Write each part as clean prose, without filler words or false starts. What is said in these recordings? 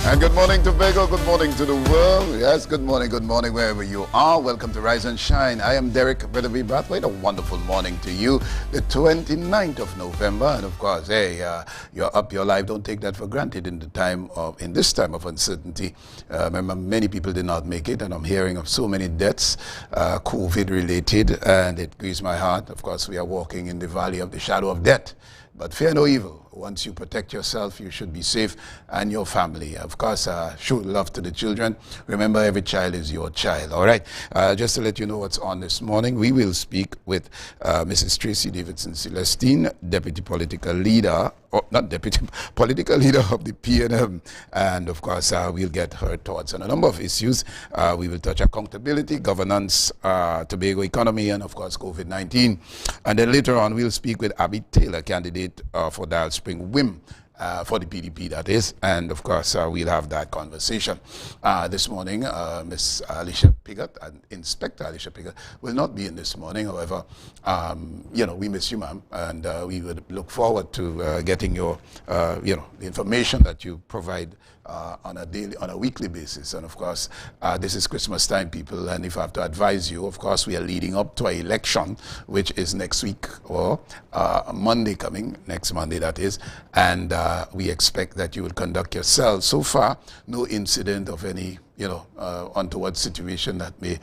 And good morning, Tobago. Good morning to the world. Yes, good morning wherever you are. Welcome to Rise and Shine. I am Derek Bedavi Brathwaite. A wonderful morning to you. The 29th of November. And of course, hey, you're up your life. Don't take that for granted in this time of uncertainty. Remember, many people did not make it, and I'm hearing of so many deaths, COVID related, and it grieves my heart. Of course, we are walking in the valley of the shadow of death. But fear no evil. Once you protect yourself, you should be safe, and your family. Of course, show love to the children. Remember, every child is your child, all right? Just to let you know what's on this morning, we will speak with Mrs. Tracy Davidson Celestine, Deputy Political Leader, or not Deputy, Political Leader of the PNM. And of course, we'll get her thoughts on a number of issues. We will touch accountability, governance, Tobago economy, and of course, COVID-19. And then later on, we'll speak with Abby Taylor, candidate for Dial Spring WIM, for the PDP, that is, and of course we'll have that conversation. This morning, Miss Alicia Piggott and Inspector Alicia Piggott will not be in this morning. However, we miss you, ma'am, and we would look forward to getting your, the information that you provide on a weekly basis. And of course, this is Christmas time, people, and if I have to advise you, of course, we are leading up to an election, which is next week, or Monday coming, next Monday that is, and we expect that you will conduct yourselves. So far, no incident of any untoward situation that may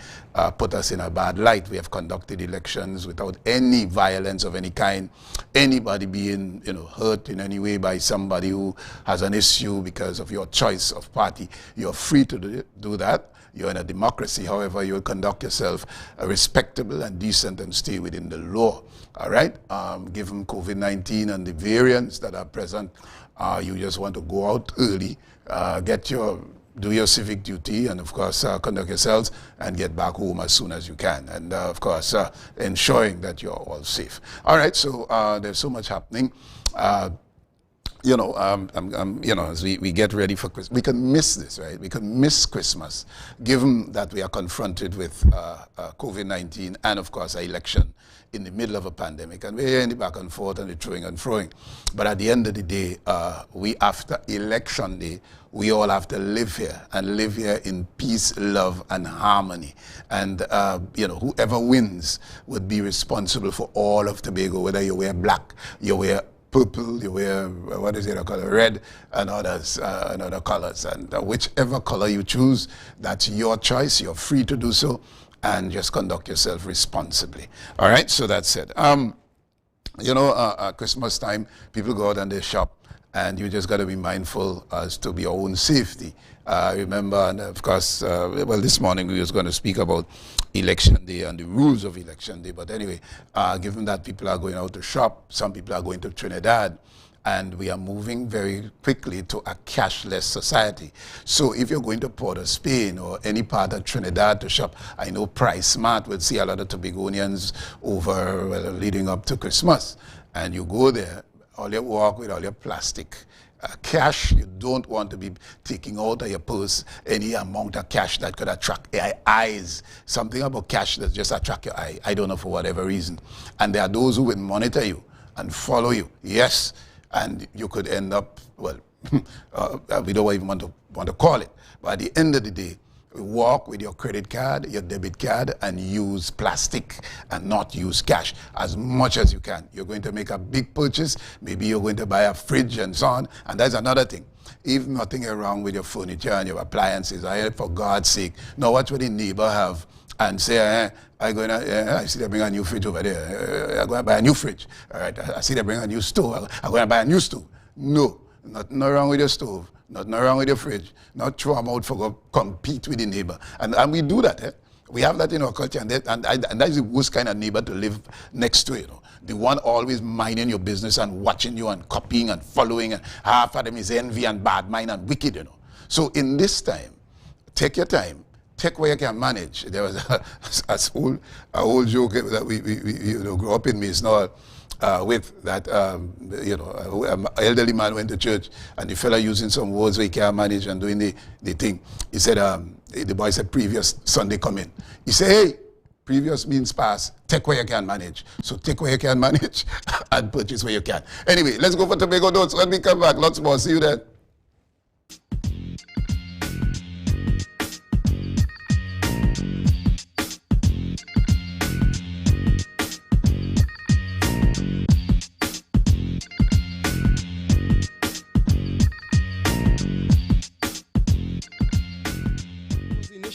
put us in a bad light. We have conducted elections without any violence of any kind, anybody being hurt in any way by somebody who has an issue because of your choice of party. You're free to do that. You're in a democracy. However, you'll conduct yourself respectable and decent and stay within the law. All right? Given COVID-19 and the variants that are present, you just want to go out early, do your civic duty, and of course conduct yourselves and get back home as soon as you can, and of course ensuring that you're all safe. All right, so there's so much happening. As we get ready for Christmas, we can miss this, right? We can miss Christmas, given that we are confronted with COVID-19 and, of course, an election in the middle of a pandemic. And we're in the back and forth and the toing and froing. But at the end of the day, after election day, we all have to live here and live here in peace, love, and harmony. And, whoever wins would be responsible for all of Tobago, whether you wear black, you wear purple, you wear, red, and others, and other colors. And whichever color you choose, that's your choice. You're free to do so, and just conduct yourself responsibly. All right, so that's it. Christmas time, people go out and they shop, and you just got to be mindful as to your own safety. Remember, and of course, this morning we was going to speak about election day and the rules of election day. But anyway, given that people are going out to shop, some people are going to Trinidad, and we are moving very quickly to a cashless society. So if you're going to Port of Spain or any part of Trinidad to shop, I know Price Smart will see a lot of Tobagonians leading up to Christmas. And you go there, all you walk with all your plastic cash. You don't want to be taking out of your purse any amount of cash that could attract eyes. Something about cash that just attract your eye. I don't know, for whatever reason. And there are those who will monitor you and follow you. Yes, and you could end up, we don't even want to call it. But at the end of the day, walk with your credit card, your debit card, and use plastic and not use cash as much as you can. You're going to make a big purchase. Maybe you're going to buy a fridge and so on. And that's another thing. If nothing is wrong with your furniture and your appliances, for God's sake, now watch what the neighbor have and say, I see they bring a new fridge over there. I'm going to buy a new fridge. All right, I see they bring a new stove. I'm going to buy a new stove. No, nothing wrong with your stove. Nothing wrong with your fridge. Not throw them out for go compete with the neighbor. And we do that. We have that in our culture. And that is the worst kind of neighbor to live next to, The one always minding your business and watching you and copying and following. And half of them is envy and bad mind and wicked, So in this time, take your time. Take where you can manage. There was an old joke that we grew up in Mason with that, an elderly man went to church and the fella using some words where he can't manage and doing the thing. He said, the boy said, previous Sunday come in. He said, hey, previous means past. Take where you can manage. So take where you can manage and purchase where you can. Anyway, let's go for Tobago Notes. When we come back, lots more. See you then.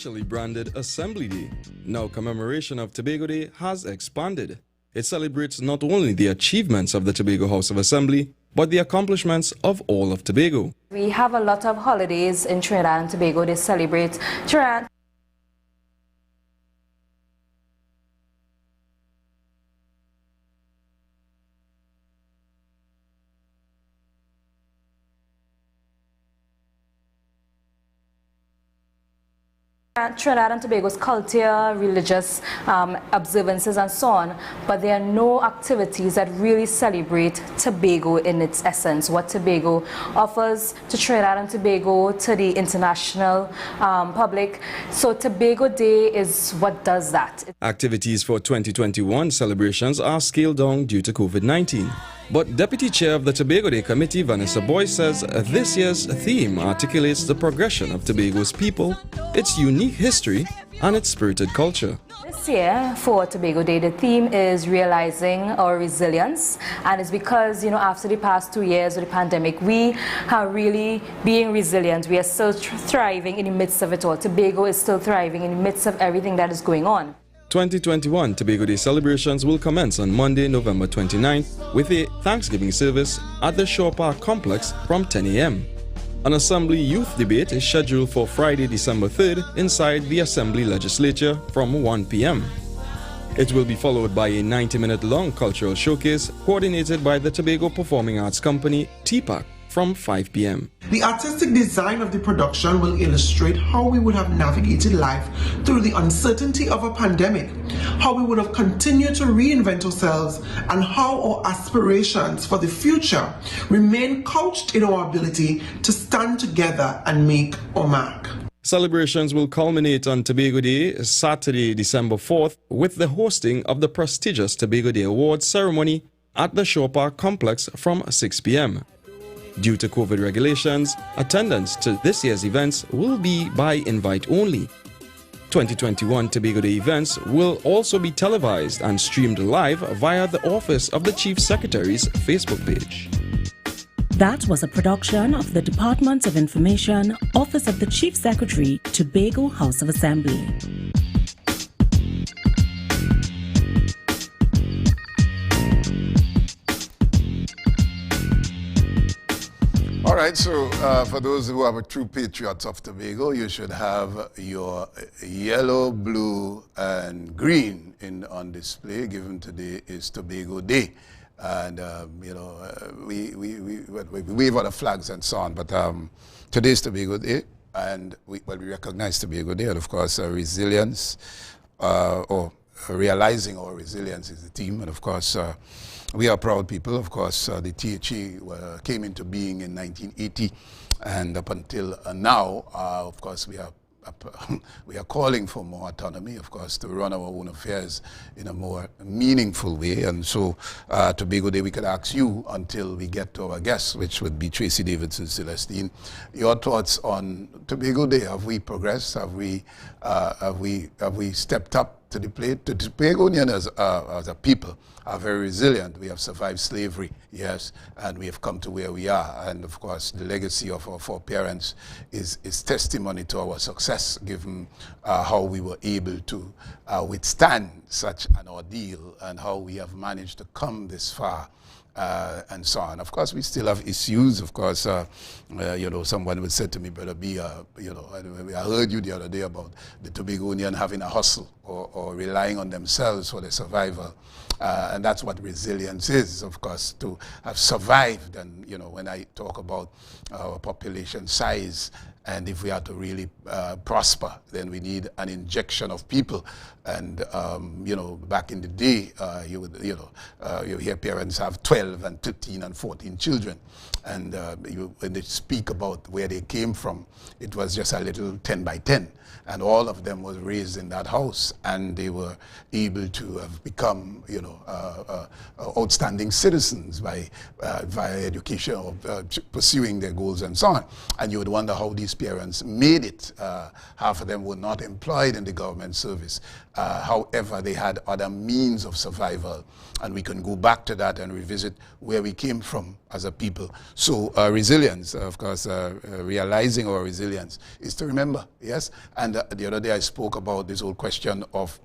Initially branded Assembly Day, now commemoration of Tobago Day has expanded. It celebrates not only the achievements of the Tobago House of Assembly, but the accomplishments of all of Tobago. We have a lot of holidays in Trinidad and Tobago. They celebrate Trinidad. Trinidad and Tobago's culture, religious observances and so on, but there are no activities that really celebrate Tobago in its essence, what Tobago offers to Trinidad and Tobago, to the international public. So Tobago Day is what does that. Activities for 2021 celebrations are scaled down due to COVID-19. But Deputy Chair of the Tobago Day Committee, Vanessa Boyce, says this year's theme articulates the progression of Tobago's people, its unique history, and its spirited culture. This year for Tobago Day, the theme is realizing our resilience, and it's because, after the past 2 years of the pandemic, we are really being resilient. We are still thriving in the midst of it all. Tobago is still thriving in the midst of everything that is going on. 2021 Tobago Day celebrations will commence on Monday, November 29th with a Thanksgiving service at the Shore Park Complex from 10 a.m. An Assembly Youth Debate is scheduled for Friday, December 3rd inside the Assembly Legislature from 1 p.m. It will be followed by a 90-minute long cultural showcase coordinated by the Tobago Performing Arts Company, TPAC, from 5 p.m. The artistic design of the production will illustrate how we would have navigated life through the uncertainty of a pandemic, how we would have continued to reinvent ourselves, and how our aspirations for the future remain couched in our ability to stand together and make our mark. Celebrations will culminate on Tobago Day, Saturday, December 4th, with the hosting of the prestigious Tobago Day Awards ceremony at the Shore Park Complex from 6 p.m. Due to COVID regulations, attendance to this year's events will be by invite only. 2021 Tobago Day events will also be televised and streamed live via the Office of the Chief Secretary's Facebook page. That was a production of the Department of Information, Office of the Chief Secretary, Tobago House of Assembly. All right, so for those who are true patriots of Tobago, you should have your yellow, blue, and green on display. Given today is Tobago Day, and we wave out the flags and so on. But today is Tobago Day, and we recognize Tobago Day, and of course, resilience or realizing our resilience is the theme, and of course. We are proud people. Of course, the THA came into being in 1980, and up until now, of course, we are calling for more autonomy, of course, to run our own affairs in a more meaningful way. And so, Tobago Day, we could ask you until we get to our guests, which would be Tracy Davidson Celestine, your thoughts on Tobago Day. Have we progressed? Have we stepped up to the plate? The Tobagonians as a people are very resilient. We have survived slavery, yes, and we have come to where we are. And of course, the legacy of our foreparents is testimony to our success, given how we were able to withstand such an ordeal and how we have managed to come this far. And so on. Of course, we still have issues. Of course, someone would say to me, Brother B, I heard you the other day about the Tobagonian having a hustle or relying on themselves for their survival. And that's what resilience is, of course, to have survived. And, when I talk about our population size, and if we are to really prosper, then we need an injection of people. And, back in the day, you hear parents have 12 and 13 and 14 children. And when they speak about where they came from, it was just a little 10 by 10. And all of them was raised in that house, and they were able to have become, outstanding citizens via education or pursuing their goals and so on. And you would wonder how these parents made it. Half of them were not employed in the government service. However, they had other means of survival, and we can go back to that and revisit where we came from as a people So resilience, of course, realizing our resilience is to remember, yes? And the other day I spoke about this whole question of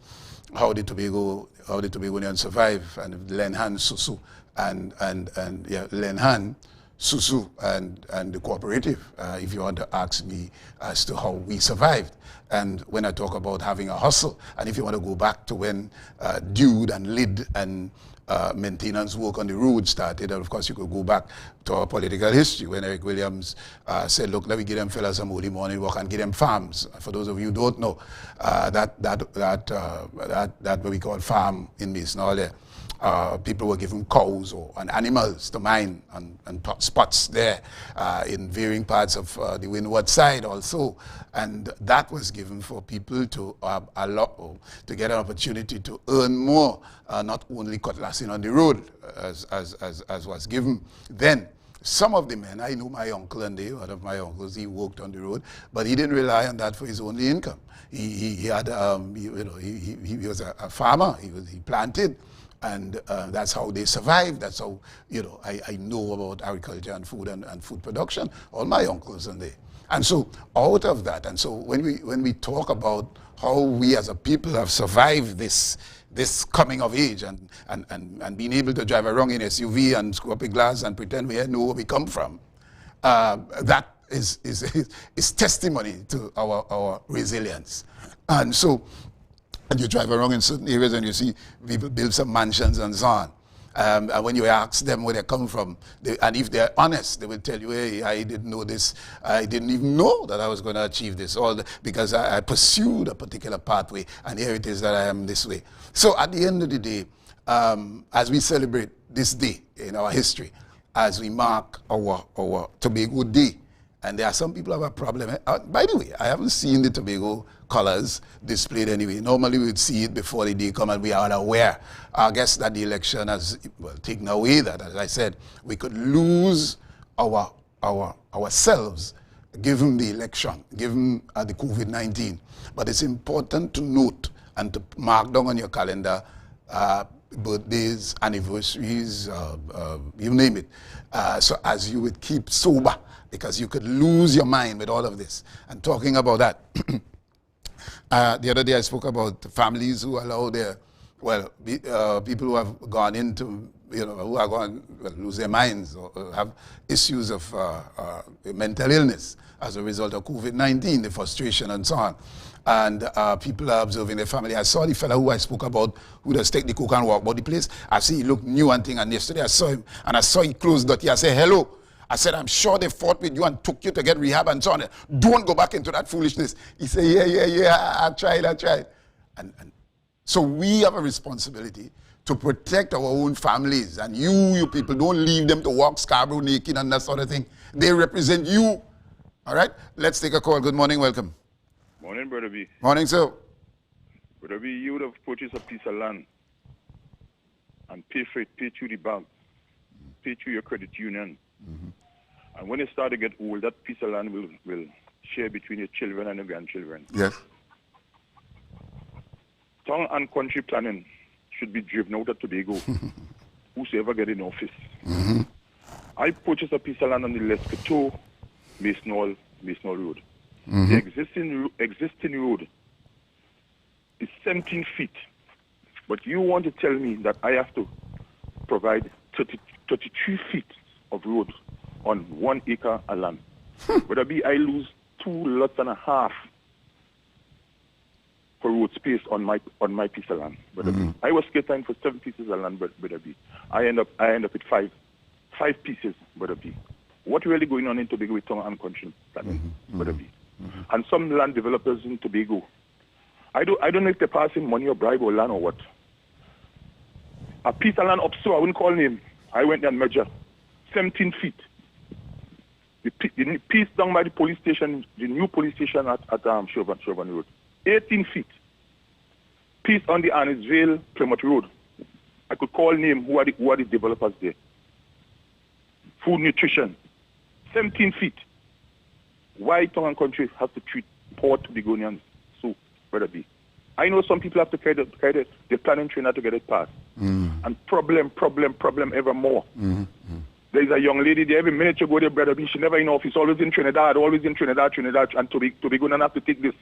how the Tobagonians survive, and Lenhan Susu and Lenhan Susu and the cooperative, if you want to ask me as to how we survived. And when I talk about having a hustle, and if you want to go back to when Dude and Lid and maintenance work on the road started, and of course you could go back to our political history when Eric Williams said, look, let me give them fellas some early morning work and give them farms. For those of you who don't know, that what we call farm in Mason, people were given cows and animals to mine and spots there in varying parts of the windward side also, and that was given for people to to get an opportunity to earn more, not only cutlassing on the road as was given then. Some of the men, I know my uncle, and one of my uncles, he worked on the road, but he didn't rely on that for his only income. He had, he was a farmer. He planted. And that's how they survived. That's how, I know about agriculture and food and food production. All my uncles and they. And so out of that, and so when we talk about how we as a people have survived this coming of age and being able to drive around in SUV and screw up a glass and pretend we know where we come from, that is testimony to our resilience. And so, and you drive around in certain areas and you see people build some mansions and so on. And when you ask them where they come from, and if they're honest, they will tell you, hey, I didn't know this. I didn't even know that I was going to achieve this, because I pursued a particular pathway, and here it is that I am this way. So at the end of the day, as we celebrate this day in our history, as we mark our Tobago Day, and there are some people who have a problem. By the way, I haven't seen the Tobago colors displayed anyway. Normally we would see it before the day come, and we are aware. I guess that the election has taken away that. As I said, we could lose ourselves given the election, given the COVID-19. But it's important to note and to mark down on your calendar birthdays, anniversaries, you name it. So as you would keep sober, because you could lose your mind with all of this. And talking about that, the other day I spoke about families who allow their, people who have gone into, who are going to lose their minds or have issues of mental illness as a result of COVID-19, the frustration and so on. And people are observing their family. I saw the fellow who I spoke about, who does take the coke and walk about the place. I see he looked new and thing, and yesterday I saw him, and I saw he closed dirty. I said, hello. I said, I'm sure they fought with you and took you to get rehab and so on. Don't go back into that foolishness. He said, yeah, I tried. And so we have a responsibility to protect our own families. And you people, don't leave them to walk Scarborough naked and that sort of thing. They represent you. All right? Let's take a call. Good morning. Welcome. Morning, Brother B. Morning, sir. Brother B, you would have purchased a piece of land and pay for it, pay through the bank, pay through your credit union. Mm-hmm. And when you start to get old, that piece of land will share between your children and your grandchildren. Yes. Town and country planning should be driven out of Tobago, whosoever get in office. Mm-hmm. I purchased a piece of land on the Lescato, Mason Road. Mm-hmm. The existing road is 17 feet. But you want to tell me that I have to provide 33 feet of road on 1 acre of land. But I lose 2 lots and a half for road space on my piece of land. But I was catering for 7 pieces of land, but I end up with 5 pieces, but what really going on in Tobago with town and country planning, and some land developers in Tobago, I don't know if they're passing money or bribe or land or what. A piece of land up so I wouldn't call name. I went and measured 17 feet. The piece down by the police station, the new police station at Chauvin Road, 18 feet. Piece on the Annisvale Plymouth Road. I could call name who are the developers there. Food nutrition, 17 feet. Why town and country have to treat poor Tobagonians so, Brother B? I know some people have to carry the planning trainer to get it passed. And problem evermore. There's a young lady there. Every minute you go there, Brother B, she never in office. Always in Trinidad, Trinidad, and Tobago don't have to take this.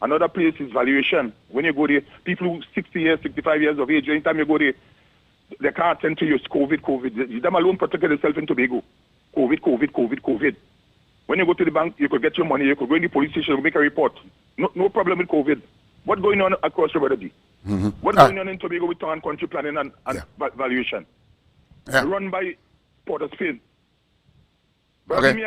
Another place is valuation. When you go there, people who 60 years, 65 years of age, anytime you go there, they can't attend to you. It's COVID. Them alone protected themselves in Tobago. COVID. When you go to the bank, you could get your money. You could go in the police station, you could make a report. No problem with COVID. What's going on across the Brother B? What's going on in Tobago with town and country planning and valuation? Yeah. Run by Port of Spain. Okay.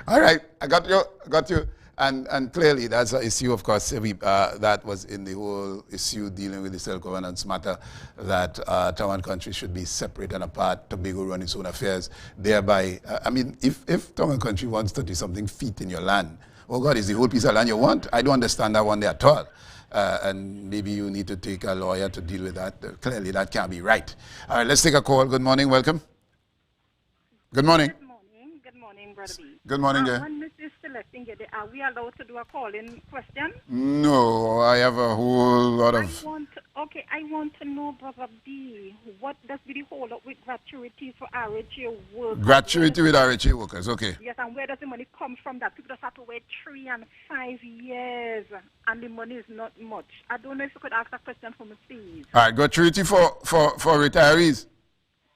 All right, I got you. And clearly, that's an issue, of course, that was in the whole issue dealing with the self-governance matter, that town and country should be separate and apart, Tobago run its own affairs, thereby, I mean, if town and country wants to do something feet in your land, oh God, is the whole piece of land you want? I don't understand that one there at all. And maybe you need to take a lawyer to deal with that. Clearly, that can't be right. All right, let's take a call. Good morning, welcome. Good morning. Good morning, Brother B. Good morning, dear. When Mrs. Celestine, are we allowed to do a call-in question? No, I have a whole lot of... I want to know, Brother B, what does be the hold up with gratuity for RHA workers? Gratuity with RHA workers, okay. Yes, and where does the money come from? That people just have to wait 3 and 5 years, and the money is not much. I don't know if you could ask that question for me, please. All right, gratuity for retirees.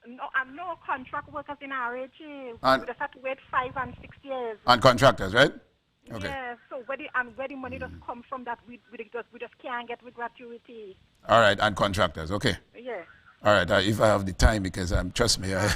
No contract workers in RHA. And we just have to wait 5 and 6 years. And contractors, right? Okay. Yeah, so where the money does come from that we just can't get with gratuity. All right, and contractors, okay. Yeah. All right, if I have the time, because trust me, I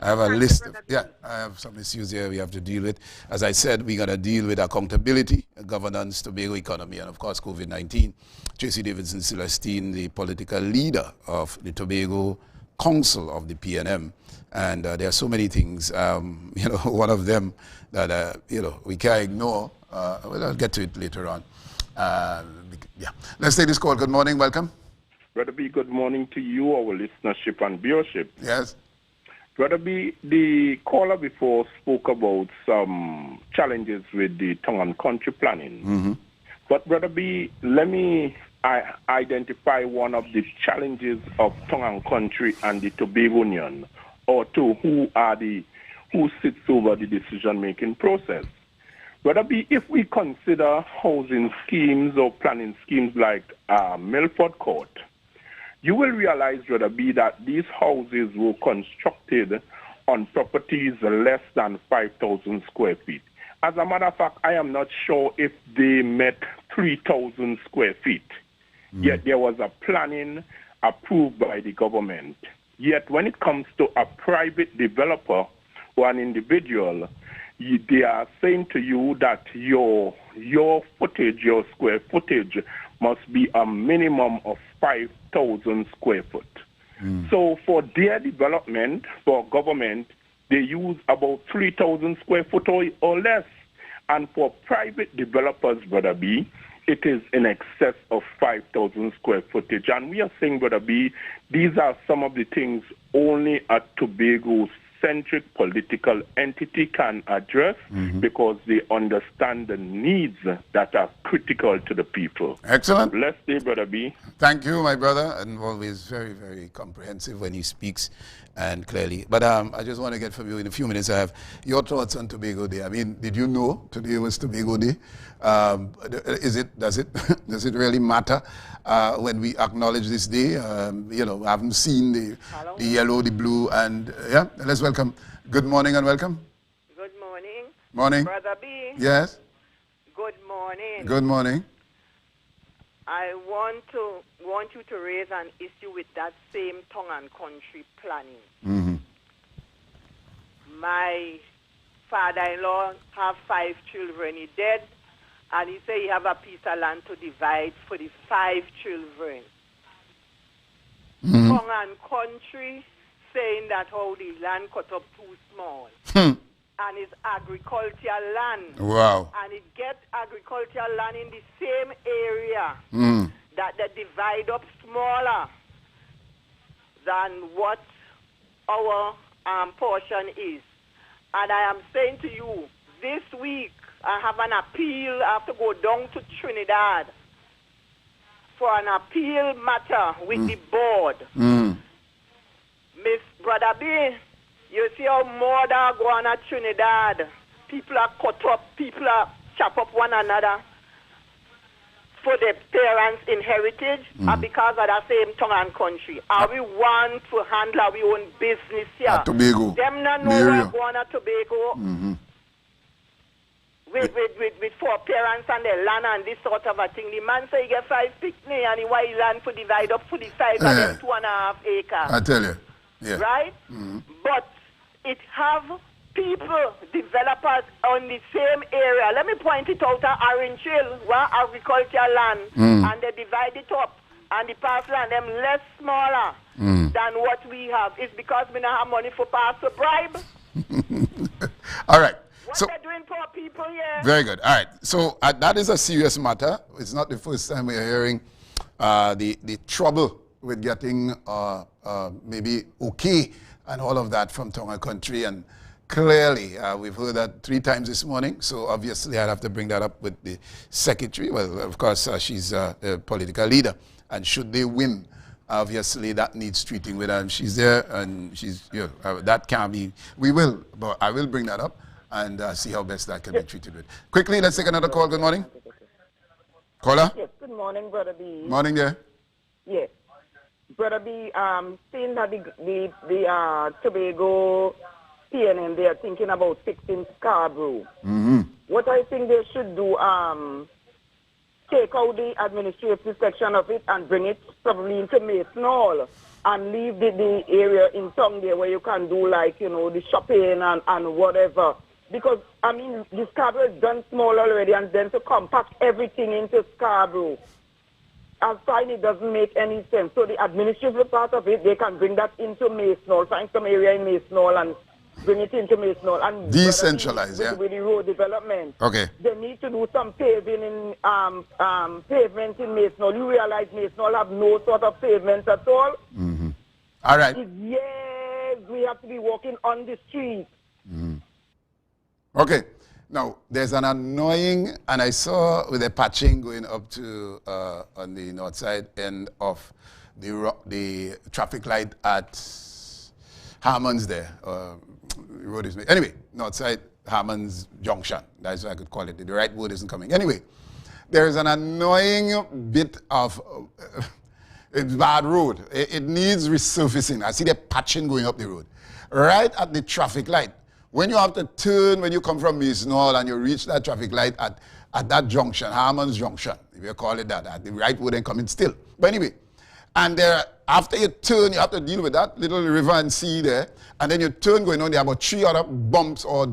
have a list of, I have some issues here we have to deal with. As I said, we're going to deal with accountability, governance, Tobago economy, and of course, COVID-19. Tracy Davidson Celestine, the political leader of the Tobago Council of the PNM, and there are so many things, one of them that, we can't ignore. Well, I'll get to it later on. Let's take this call. Good morning, welcome. Brother B, good morning to you, our listenership and viewership. Yes. Brother B, the caller before spoke about some challenges with the town and country planning. But Brother B, let me identify one of the challenges of town and country and the Tobagonian, or to who sits over the decision-making process. Brother B, if we consider housing schemes or planning schemes like Milford Court, you will realize, Brother B, that these houses were constructed on properties less than 5,000 square feet. As a matter of fact, I am not sure if they met 3,000 square feet. Yet there was a planning approved by the government. Yet when it comes to a private developer or an individual, they are saying to you that your footage, your square footage, must be a minimum of 5,000 square foot. So for their development, for government, they use about 3,000 square foot or less. And for private developers, Brother B, it is in excess of 5,000 square footage. And we are saying, Brother B, these are some of the things only a Tobago-centric political entity can address because they understand the needs that are critical to the people. Excellent. Blessed day, Brother B. Thank you, my brother, and always very, very comprehensive when he speaks and clearly. But I just want to get from you in a few minutes, I have your thoughts on Tobago Day. I mean, did you know today was Tobago Day? Does it really matter when we acknowledge this day? I haven't seen the yellow, the blue, and let's welcome. Good morning and welcome. Good morning. Morning. Brother B. Yes. Good morning. Good morning. I want you to raise an issue with that same town and country planning. My father-in-law have 5 children. He dead, and he say he have a piece of land to divide for the 5 children. Town and country saying that how the land cut up too small. And it's agricultural land. Wow. And it gets agricultural land in the same area that they divide up smaller than what our portion is. And I am saying to you, this week I have an appeal. I have to go down to Trinidad for an appeal matter with the board. Miss Brother B, You see how murder go on at Trinidad. People are cut up, people are chop up one another for their parents' inheritance and because of the same tongue and country. And we want to handle our own business here. At Tobago. Them not know what going on at Tobago. With four parents and their land and this sort of a thing. The man say he get 5 picnic and he want his land to divide up for the size of them 2.5 acres. I tell you. Yeah. Right? But it have people, developers on the same area. Let me point it out at Orange Hill, where agricultural land, and they divide it up. And the parcel and them less smaller than what we have. It's because we don't have money for pass to bribe. All right. What so, they're doing poor people here. Very good. All right. So that is a serious matter. It's not the first time we're hearing the trouble with getting maybe okay and all of that from Tonga country. And clearly, we've heard that 3 times this morning. So obviously, I'd have to bring that up with the secretary. Well, of course, she's a political leader. And should they win, obviously, that needs treating with her. And she's there, and she's, that can't be. We will, but I will bring that up and see how best that can be treated with. Quickly, let's take another call. Good morning. Caller? Yes, good morning, Brother B. Morning there. Yes. Brother B, seeing that the Tobago PNM, they are thinking about fixing Scarborough. What I think they should do, take out the administrative section of it and bring it probably into Mason Hall and leave the area in town there where you can do like, the shopping and whatever. Because, I mean, the Scarborough is done small already and then to compact everything into Scarborough, I find it doesn't make any sense. So the administrative part of it, they can bring that into Mason Hall, find some area in Mason Hall and bring it into Mason Hall. And decentralize, with the road development. Okay. They need to do some paving in pavement in Mason Hall. You realize Mason Hall have no sort of pavement at all? All right. Yes, we have to be walking on the street. Okay. Now, there's an annoying, and I saw with the patching going up to on the north side end of the traffic light at Harmon's there. Road is made. Anyway, north side Harmon's Junction. That's what I could call it. The right word isn't coming. Anyway, there's an annoying bit of it's bad road. It needs resurfacing. I see the patching going up the road. Right at the traffic light. When you have to turn, when you come from Mason Hall and you reach that traffic light at that junction, Harmon's Junction, if you call it that, the right would then come in still. But anyway, and there, after you turn, you have to deal with that little river and sea there, and then you turn going on, there are about 3 other bumps or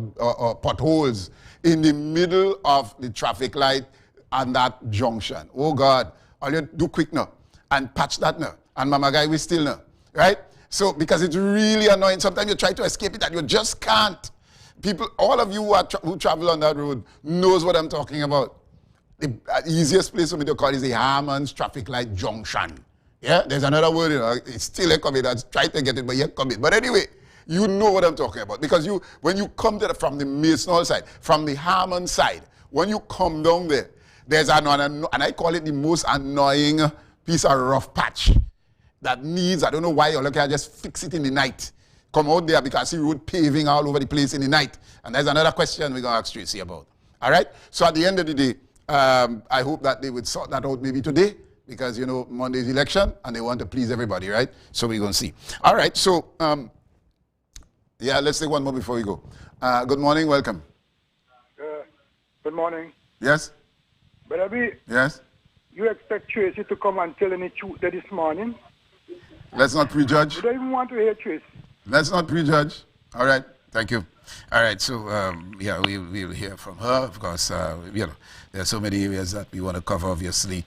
potholes in the middle of the traffic light and that junction. Oh God, all you do quick now and patch that now. And Mama Guy, we still know, right? So, because it's really annoying. Sometimes you try to escape it and you just can't. People, all of you who travel on that road knows what I'm talking about. The easiest place for me to call is the Harmon's Traffic Light Junction. Yeah, there's another word, it's still a commit. I tried to get it, but yet commit. But anyway, you know what I'm talking about. Because when you come from the Mason Hall side, from the Harmon side, when you come down there, there's and I call it the most annoying piece of rough patch. That needs, I don't know why, or I just fix it in the night. Come out there because I see road paving all over the place in the night. And there's another question we're going to ask Tracy about. All right? So at the end of the day, I hope that they would sort that out maybe today because, Monday's election and they want to please everybody, right? So we're going to see. All right. So, yeah, let's take one more before we go. Good morning. Welcome. Good morning. Yes? Brother B, yes? you expect Tracy to come and tell any truth there this morning? Let's not prejudge. You don't even want to hear Tracy. Let's not prejudge. All right. Thank you. All right. So, yeah, we'll hear from her. Of course, there are so many areas that we want to cover, obviously.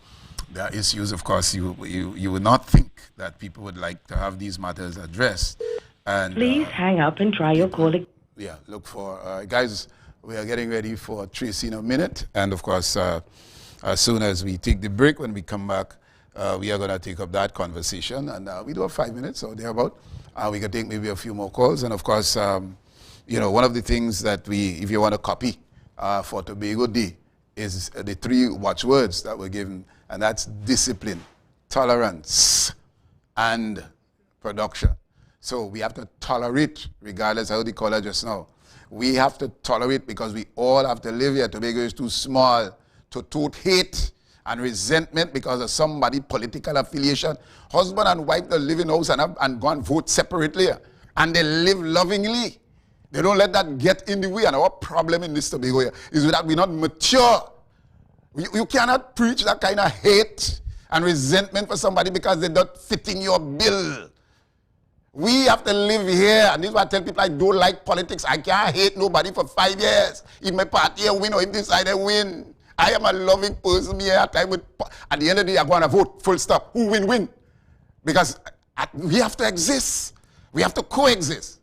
There are issues, of course, you would not think that people would like to have these matters addressed. And Please hang up and try your call again. Yeah, look for, guys, we are getting ready for Tracy in a minute. And, of course, as soon as we take the break, when we come back, we are going to take up that conversation. And we do have 5 minutes or thereabout. We can take maybe a few more calls. And, of course, one of the things that if you want to copy for Tobago Day is the 3 watchwords that were given. And that's discipline, tolerance, and production. So we have to tolerate, regardless how they call it just now. We have to tolerate because we all have to live here. Tobago is too small to tote hate and resentment because of somebody political affiliation. Husband and wife that live in house and go and vote separately. And they live lovingly. They don't let that get in the way. And our problem in this Tobago here is that we're not mature. You cannot preach that kind of hate and resentment for somebody because they're not fitting your bill. We have to live here. And this is why I tell people I don't like politics. I can't hate nobody for 5 years. If my party win or if this side win. I am a loving person here. At the end of the day, I'm going to vote. Full stop. Who win? Because we have to exist. We have to coexist.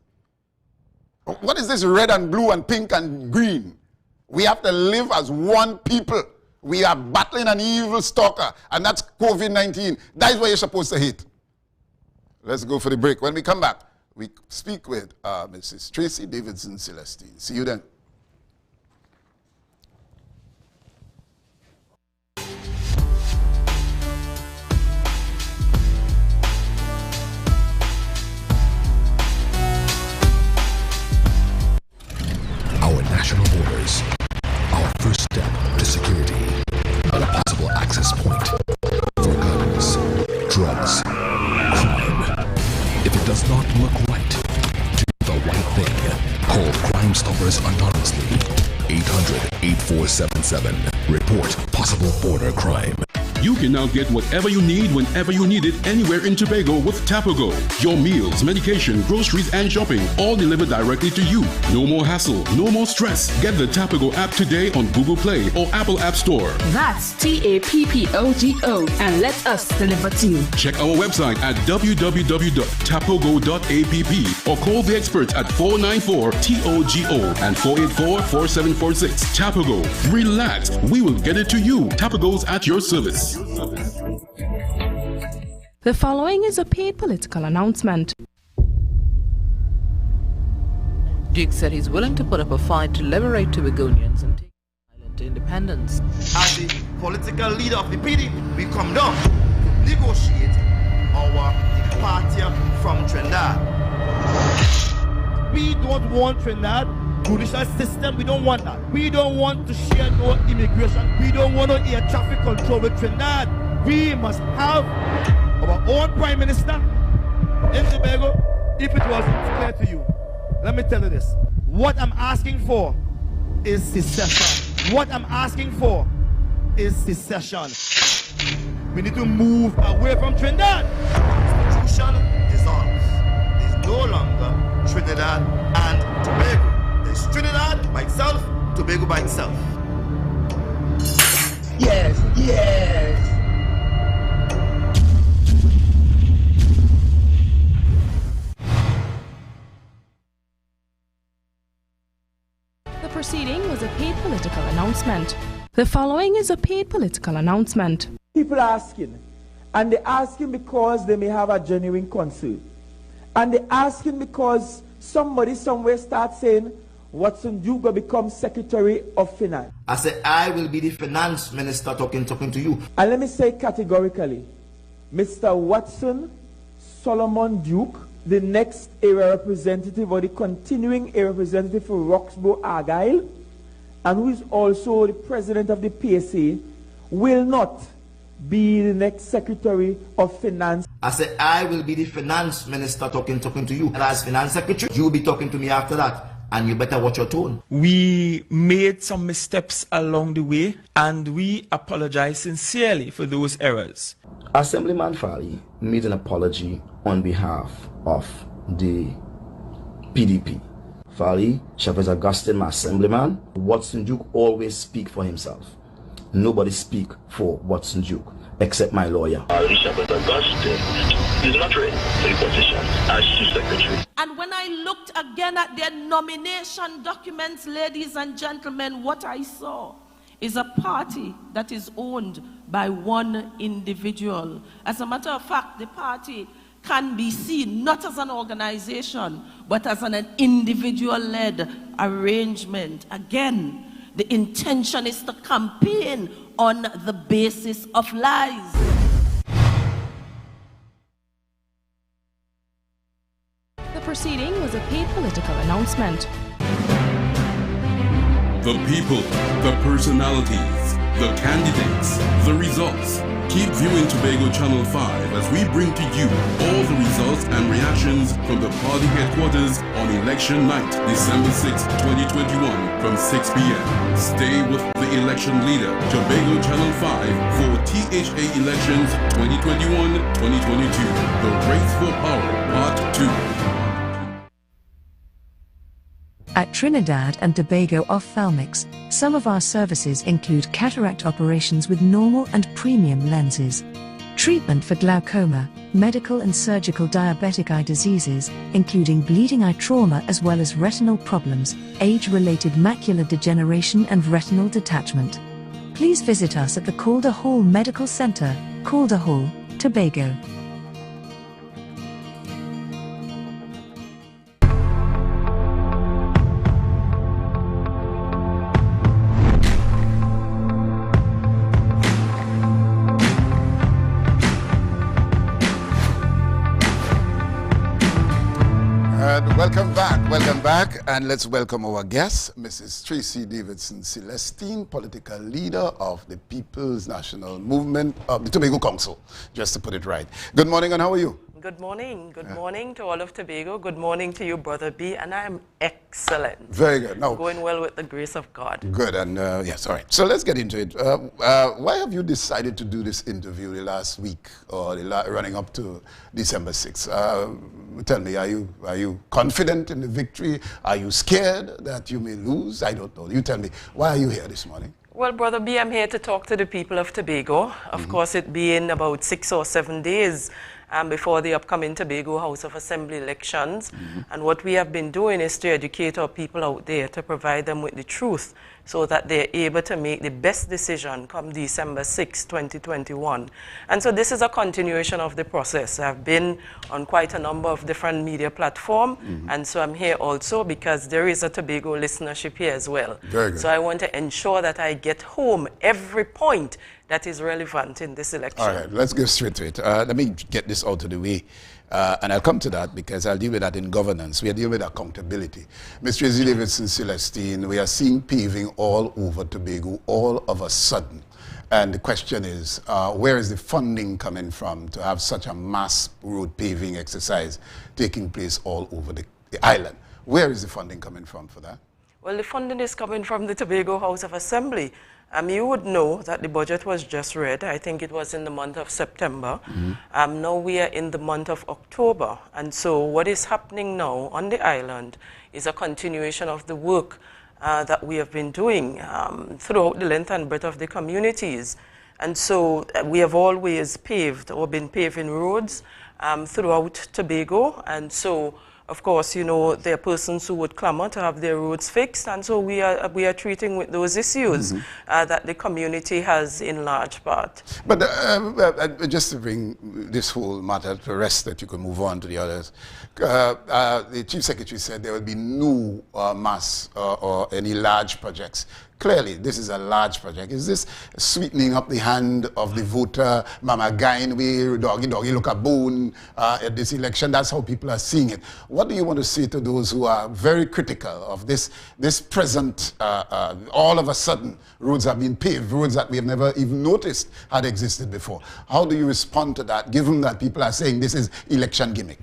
What is this red and blue and pink and green? We have to live as one people. We are battling an evil stalker, and that's COVID-19. That is what you're supposed to hate. Let's go for the break. When we come back, we speak with Mrs. Tracy Davidson Celestine. See you then. Our national borders, our first step to security, but a possible access point for guns, drugs, crime. If it does not look right, do the right thing. Call Crime Stoppers anonymously. 800-8477. Report possible border crime. You can now get whatever you need whenever you need it anywhere in Tobago with Tobago. Your meals, medication, groceries, and shopping all delivered directly to you. No more hassle, no more stress. Get the Tobago app today on Google Play or Apple App Store. That's TAPPOGO and let us deliver to you. Check our website at www.tapogo.app or call the experts at 494-TOGO and 484-4746. Tobago. Relax. We will get it to you. Tobago's at your service. The following is a paid political announcement. Duke said he's willing to put up a fight to liberate Tobagonians and take the island to independence. As the political leader of the PDP, we come down to negotiate our departure from Trinidad. We don't want Trinidad judicial system. We don't want that. We don't want to share no immigration. We don't want no air traffic control with Trinidad. We must have our own prime minister in Tobago. If it wasn't clear to you, let me tell you this. What I'm asking for is secession. What I'm asking for is secession. We need to move away from Trinidad. Constitution dissolves. There's no longer Trinidad and Tobago. There's Trinidad by itself, Tobago by itself. Yes, yes. The proceeding was a paid political announcement. The following is a paid political announcement. People are asking, and they're asking because they may have a genuine concern. And they're asking because somebody somewhere starts saying, Watson Duke will become Secretary of Finance. I said, I will be the finance minister talking to you. And let me say categorically, Mr. Watson Solomon Duke, the next area representative or the continuing area representative for Roxborough Argyle, and who is also the president of the PSA, will not be the next Secretary of Finance. I said, I will be the finance minister talking to you. And as finance secretary, you will be talking to me after that. And you better watch your tone. We made some missteps along the way, and we apologize sincerely for those errors. Assemblyman Fali made an apology on behalf of the PDP. Fali, Chavez Augustine, my assemblyman. Watson Duke always speak for himself. Nobody speak for Watson Duke, except my lawyer. Chavez Augustine is not ready for the position as Chief Secretary. And when I looked again at their nomination documents, ladies and gentlemen, what I saw is a party that is owned by one individual. As a matter of fact, the party can be seen not as an organization, but as an individual-led arrangement. Again, the intention is to campaign on the basis of lies. proceeding was a paid political announcement. The people, the personalities, the candidates, the results. Keep viewing Tobago Channel 5 as we bring to you all the results and reactions from the party headquarters on election night, December 6, 2021 from 6 p.m. Stay with the election leader, Tobago Channel 5 for THA Elections 2021-2022, The Race for Power, Part 2. At Trinidad and Tobago Ophthalmics, some of our services include cataract operations with normal and premium lenses, treatment for glaucoma, medical and surgical diabetic eye diseases, including bleeding eye trauma as well as retinal problems, age-related macular degeneration and retinal detachment. Please visit us at the Calder Hall Medical Center, Calder Hall, Tobago. Welcome back, and let's welcome our guest, Mrs. Tracy Davidson Celestine, political leader of the People's National Movement of the Tobago Council, just to put it right. Good morning, and how are you? Good morning. Good morning to all of Tobago. Good morning to you, Brother B, and I am excellent. Very good. Now, going well with the grace of God. Good, and yes, all right. So let's get into it. Why have you decided to do this interview the last week or running up to December 6th? Tell me, are you confident in the victory? Are you scared that you may lose? I don't know. You tell me, why are you here this morning? Well, Brother B, I'm here to talk to the people of Tobago. Of course, it being about 6 or 7 days before the upcoming Tobago House of Assembly elections. And what we have been doing is to educate our people out there, to provide them with the truth so that they're able to make the best decision come December 6, 2021. And so this is a continuation of the process. I've been on quite a number of different media platforms, and so I'm here also because there is a Tobago listenership here as well. Very good. So I want to ensure that I get home every point that is relevant in this election. All right, let's go straight to it. Let me get this out of the way. And I'll come to that because I'll deal with that in governance. We are dealing with accountability. Ms. Tracy Davidson Celestine, we are seeing paving all over Tobago all of a sudden. And the question is, where is the funding coming from to have such a mass road paving exercise taking place all over the island? Where is the funding coming from for that? Well, the funding is coming from the Tobago House of Assembly. You would know that the budget was just read. I think it was in the month of September. Now we are in the month of October. And so what is happening now on the island is a continuation of the work that we have been doing throughout the length and breadth of the communities. And so we have always paved or been paving roads throughout Tobago. And so of course, you know, there are persons who would clamor to have their roads fixed, and so we are treating with those issues that the community has in large part. But just to bring this whole matter to rest, that you can move on to the others, the Chief Secretary said there will be no mass or any large projects. Clearly, this is a large project. Is this sweetening up the hand of the voter, mama gain we, doggy, look a bone at this election? That's how people are seeing it. What do you want to say to those who are very critical of this present, all of a sudden, roads have been paved, roads that we have never even noticed had existed before? How do you respond to that, given that people are saying this is election gimmick?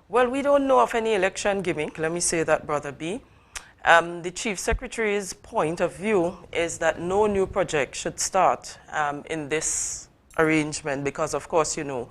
Well, we don't know of any election gimmick. Let me say that, Brother B. The Chief Secretary's point of view is that no new project should start in this arrangement because, of course, you know,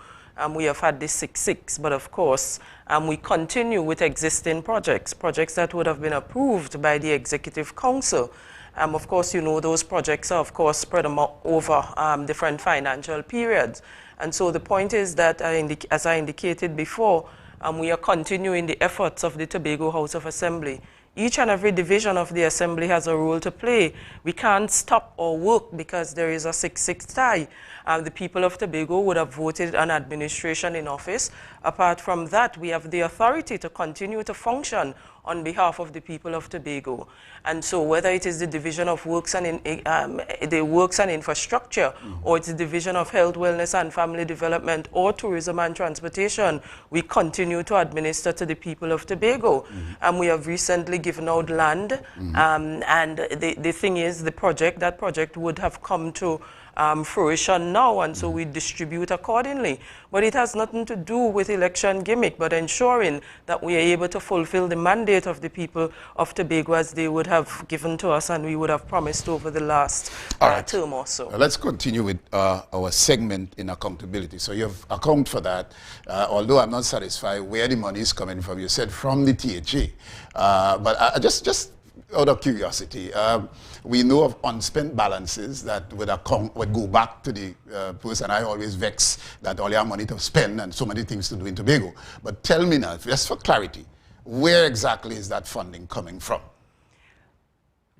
we have had this 6-6, but of course, we continue with existing projects that would have been approved by the Executive Council. Of course, you know, those projects are, of course, spread over different financial periods. And so the point is that, as I indicated before, we are continuing the efforts of the Tobago House of Assembly. Each and every division of the Assembly has a role to play. We can't stop our work because there is a 6-6 tie. The people of Tobago would have voted an administration in office. Apart from that, we have the authority to continue to function on behalf of the people of Tobago. And so whether it is the Division of Works and Infrastructure, or it's the Division of Health, Wellness and Family Development, or Tourism and Transportation, we continue to administer to the people of Tobago. And we have recently given out land, and the thing is, that project would have come to fruition now, and so we distribute accordingly. But it has nothing to do with election gimmick, but ensuring that we are able to fulfill the mandate of the people of Tobago as they would have given to us and we would have promised over the last term or so. Let's continue with our segment in accountability. So you have account for that, although I'm not satisfied where the money is coming from. You said from the THA, but just out of curiosity, we know of unspent balances that would go back to the person. I always vex that all your money to spend and so many things to do in Tobago. But tell me now, just for clarity, where exactly is that funding coming from?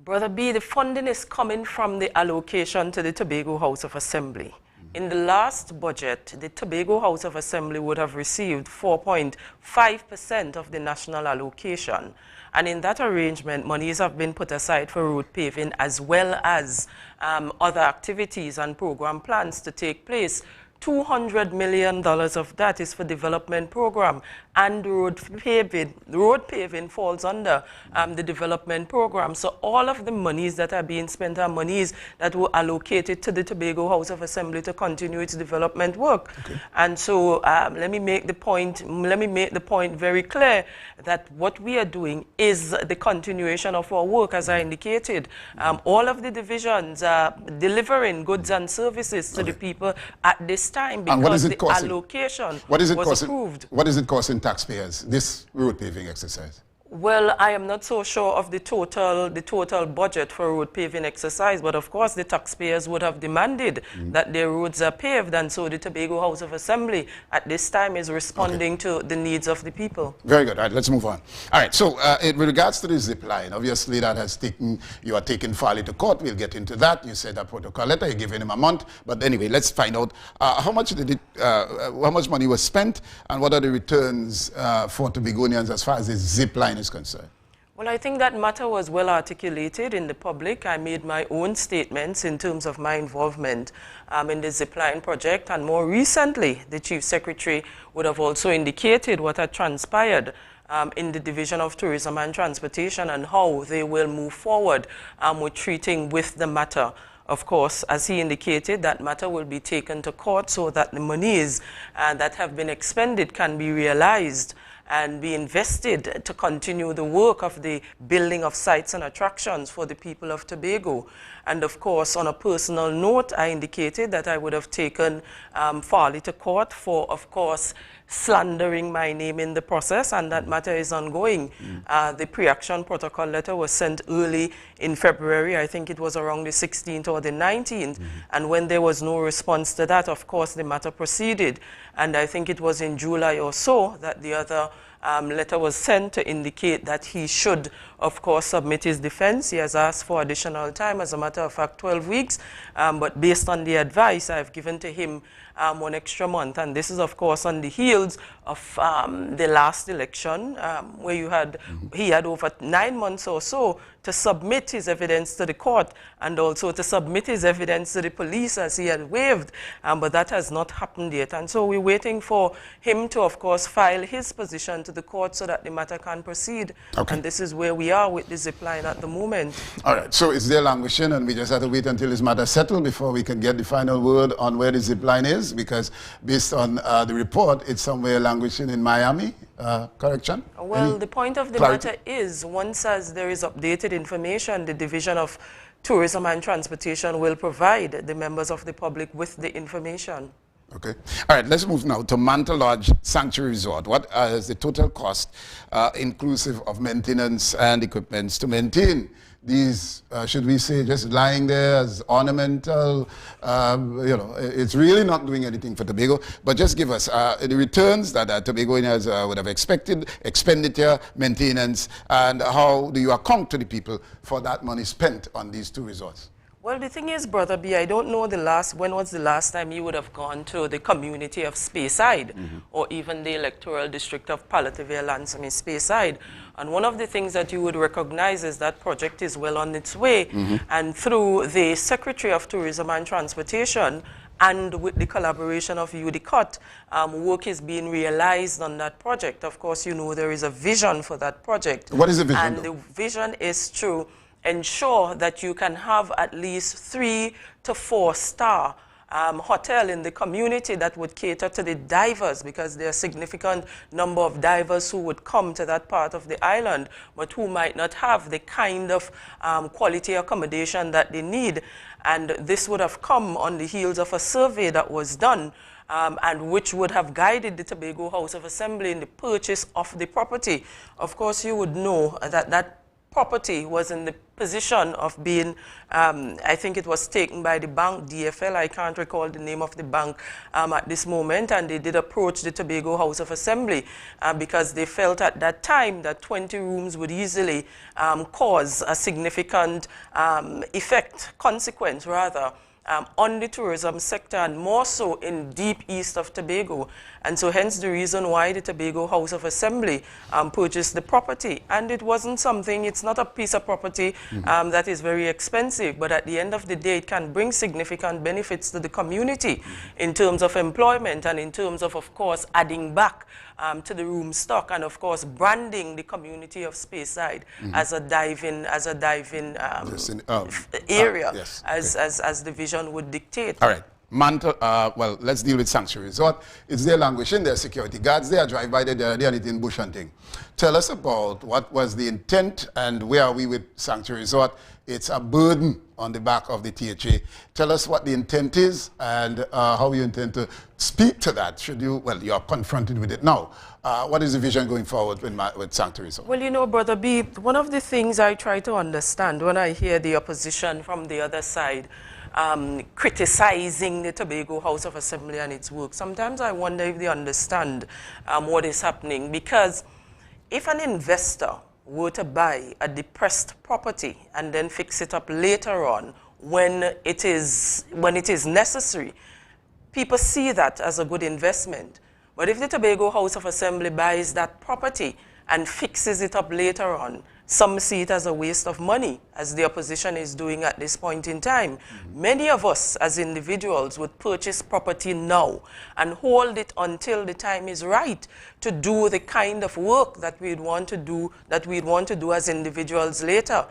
Brother B, the funding is coming from the allocation to the Tobago House of Assembly. In the last budget, the Tobago House of Assembly would have received 4.5% of the national allocation. And in that arrangement, monies have been put aside for road paving as well as other activities and program plans to take place. $200 million of that is for development program, and road paving falls under the development program. So all of the monies that are being spent are monies that were allocated to the Tobago House of Assembly to continue its development work. And so let me make the point very clear that what we are doing is the continuation of our work, as I indicated. All of the divisions are delivering goods and services to the people at this time because the allocation was approved. What is it costing taxpayers, this road paving exercise? Well, I am not so sure of the total budget for road paving exercise, but of course the taxpayers would have demanded that their roads are paved, and so the Tobago House of Assembly at this time is responding to the needs of the people. Very good. All right, let's move on. All right, so with regards to the zip line, obviously that has you are taking Farley to court. We'll get into that. You said a protocol letter, you're giving him a month, but anyway, let's find out how much money was spent and what are the returns for Tobagonians as far as the zip line is concerned? Well, I think that matter was well articulated in the public. I made my own statements in terms of my involvement in the zipline project, and more recently, the Chief Secretary would have also indicated what had transpired in the Division of Tourism and Transportation and how they will move forward with treating with the matter. Of course, as he indicated, that matter will be taken to court so that the monies that have been expended can be realized and be invested to continue the work of the building of sites and attractions for the people of Tobago. And of course, on a personal note, I indicated that I would have taken Farley to court for, of course, slandering my name in the process, and that matter is ongoing. The pre-action protocol letter was sent early in February. I think it was around the 16th or the 19th. And when there was no response to that, of course, the matter proceeded. And I think it was in July or so that the other letter was sent to indicate that he should, of course, submit his defense. He has asked for additional time, as a matter of fact, 12 weeks. But based on the advice I've given to him, 1 extra month. And this is, of course, on the heels of the last election, where he had over 9 months or so to submit his evidence to the court and also to submit his evidence to the police, as he had waived. But that has not happened yet. And so we're waiting for him to, of course, file his position to the court so that the matter can proceed. And this is where we are with the zipline at the moment. All right, so it's there languishing, and we just have to wait until this matter settled before we can get the final word on where the zipline is, because based on the report, it's somewhere languishing in Miami. Correction? Well, the point of the matter is, once as there is updated information, the Division of Tourism and Transportation will provide the members of the public with the information. Okay. All right, let's move now to Manta Lodge Sanctuary Resort. What is the total cost, inclusive of maintenance and equipments, to maintain these, should we say, just lying there as ornamental? You know, it's really not doing anything for Tobago, but just give us the returns that Tobagoians would have expected, expenditure, maintenance, and how do you account to the people for that money spent on these two resorts? Well, the thing is, Brother B, I don't know when was the last time you would have gone to the community of Speyside or even the electoral district of Palataville and Speyside. And one of the things that you would recognize is that project is well on its way. And through the Secretary of Tourism and Transportation and with the collaboration of UDCOT, work is being realized on that project. Of course, you know there is a vision for that project. What is the vision? And the vision is to ensure that you can have at least 3 to 4 star hotel in the community that would cater to the divers, because there are a significant number of divers who would come to that part of the island but who might not have the kind of quality accommodation that they need. And this would have come on the heels of a survey that was done and which would have guided the Tobago House of Assembly in the purchase of the property. Of course, you would know that that property was in the position of being, I think it was taken by the bank, DFL, I can't recall the name of the bank at this moment, and they did approach the Tobago House of Assembly because they felt at that time that 20 rooms would easily cause a significant consequence rather, on the tourism sector, and more so in deep east of Tobago. And so hence the reason why the Tobago House of Assembly purchased the property. And it wasn't something, it's not a piece of property that is very expensive, but at the end of the day, it can bring significant benefits to the community in terms of employment and in terms of course, adding back to the room stock, and of course branding the community of Speyside as a diving area, yes. as the vision would dictate. All right. Well, let's deal with Sanctuary Resort. It's their languishing, their security guards, they drive by, they're anything bush hunting. Tell us about what was the intent and where are we with Sanctuary Resort? It's a burden on the back of the THA. Tell us what the intent is and how you intend to speak to that. Should you, well, you're confronted with it now. What is the vision going forward with Sanctuary Resort? Well, you know, Brother B, one of the things I try to understand when I hear the opposition from the other side criticizing the Tobago House of Assembly and its work, sometimes I wonder if they understand what is happening, because if an investor were to buy a depressed property and then fix it up later on when it is necessary, people see that as a good investment. But if the Tobago House of Assembly buys that property and fixes it up later on, some see it as a waste of money, as the opposition is doing at this point in time. Many of us as individuals would purchase property now and hold it until the time is right to do the kind of work that we'd want to do, as individuals later.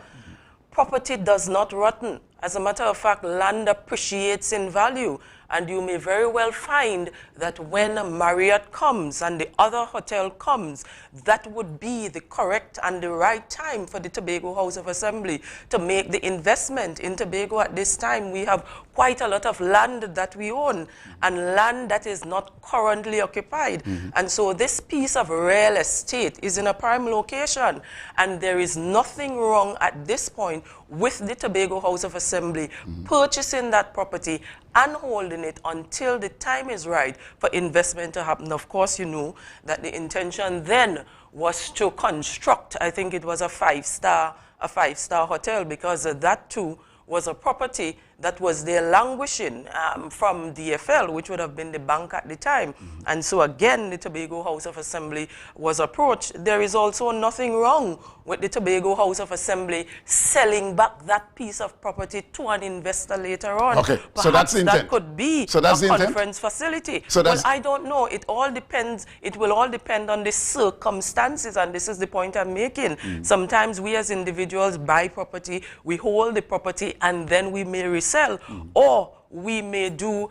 Property does not rotten. As a matter of fact, land appreciates in value. And you may very well find that when Marriott comes and the other hotel comes, that would be the correct and the right time for the Tobago House of Assembly to make the investment in Tobago at this time. We have quite a lot of land that we own and land that is not currently occupied. And so this piece of real estate is in a prime location, and there is nothing wrong at this point with the Tobago House of Assembly purchasing that property and holding it until the time is right for investment to happen. Of course, you know that the intention then was to construct, I think it was a five-star hotel, because that too was a property that was there languishing from DFL, which would have been the bank at the time. And so again, the Tobago House of Assembly was approached. There is also nothing wrong with the Tobago House of Assembly selling back that piece of property to an investor later on. Okay, perhaps so that's the intent. That could be so that's a the conference facility. So well, I don't know. It all depends. It will all depend on the circumstances, and this is the point I'm making. Sometimes we as individuals buy property, we hold the property, and then we may resell, or we may do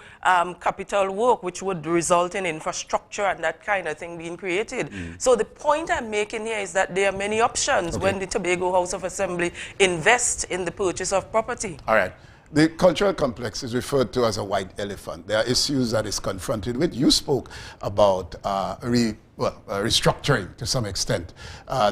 capital work, which would result in infrastructure and that kind of thing being created. So the point I'm making here is that there are many options when the Tobago House of Assembly invests in the purchase of property. All right. The cultural complex is referred to as a white elephant. There are issues that it's confronted with. You spoke about restructuring to some extent.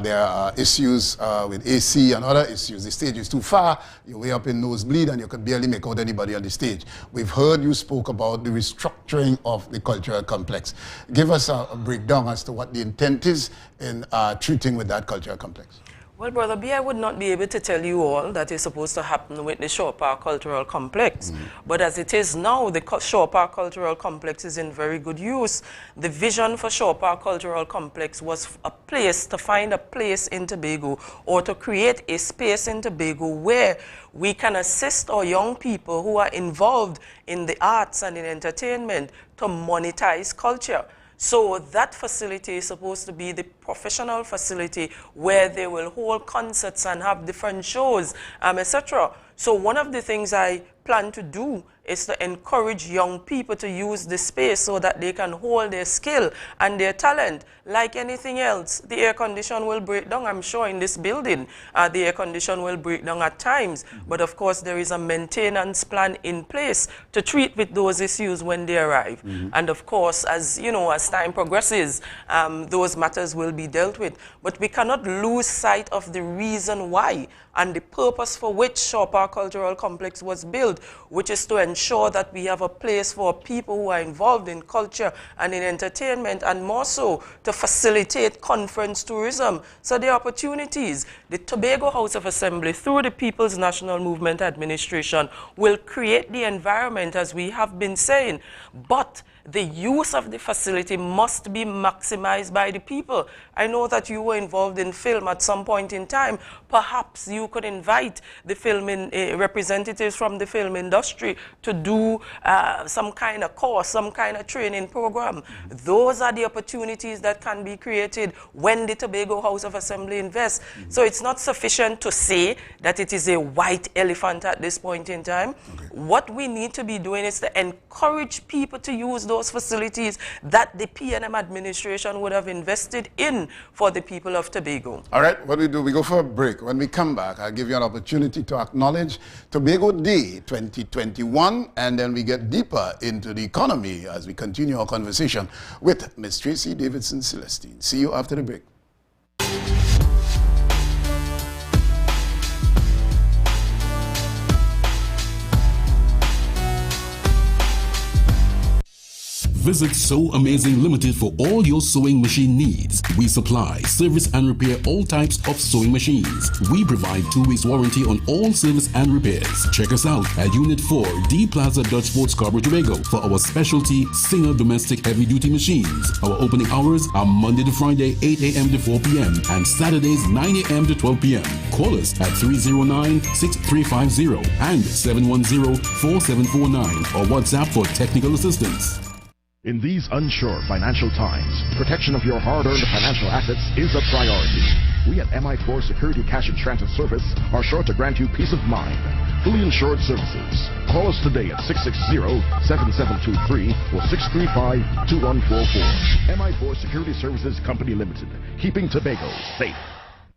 There are issues with AC and other issues. The stage is too far, you're way up in nosebleed, and you can barely make out anybody on the stage. We've heard you spoke about the restructuring of the cultural complex. Give us a breakdown as to what the intent is in treating with that cultural complex. Well, Brother B, I would not be able to tell you all that is supposed to happen with the Shore Park Cultural Complex. But as it is now, the Shore Park Cultural Complex is in very good use. The vision for Shore Park Cultural Complex was to find a place in Tobago, or to create a space in Tobago where we can assist our young people who are involved in the arts and in entertainment to monetize culture. So that facility is supposed to be the professional facility where they will hold concerts and have different shows, etc. So one of the things I plan to do is to encourage young people to use the space so that they can hold their skill and their talent. Like anything else, the air condition will break down, I'm sure, in this building. The air condition will break down at times. But of course, there is a maintenance plan in place to treat with those issues when they arrive. And of course, as you know, as time progresses, those matters will be dealt with. But we cannot lose sight of the reason why and the purpose for which Shore Park Cultural Complex was built, which is to ensure that we have a place for people who are involved in culture and in entertainment, and more so to facilitate conference tourism. So the opportunities, the Tobago House of Assembly through the People's National Movement Administration will create the environment, as we have been saying, but the use of the facility must be maximized by the people. I know that you were involved in film at some point in time. Perhaps you could invite the representatives from the film industry to do some kind of course, some kind of training program. Those are the opportunities that can be created when the Tobago House of Assembly invests. So it's not sufficient to say that it is a white elephant at this point in time. What we need to be doing is to encourage people to use those facilities that the PNM administration would have invested in for the people of Tobago. All right, what we do, we go for a break. When we come back, I'll give you an opportunity to acknowledge Tobago Day 2021, and then we get deeper into the economy as we continue our conversation with Ms. Tracy Davidson Celestine. See you after the break. Visit Sew Amazing Limited for all your sewing machine needs. We supply, service and repair all types of sewing machines. We provide 2 weeks warranty on all service and repairs. Check us out at Unit 4, D Plaza Dutch Sports Scarborough, Tobago for our specialty Singer domestic heavy duty machines. Our opening hours are Monday to Friday 8 a.m. to 4 p.m. and Saturdays 9 a.m. to 12 p.m. Call us at 309-6350 and 710-4749 or WhatsApp for technical assistance. In these unsure financial times, protection of your hard-earned financial assets is a priority. We at MI4 Security Cash and Transit Service are sure to grant you peace of mind. Fully insured services. Call us today at 660-7723 or 635-2144. MI4 Security Services Company Limited, keeping Tobago safe.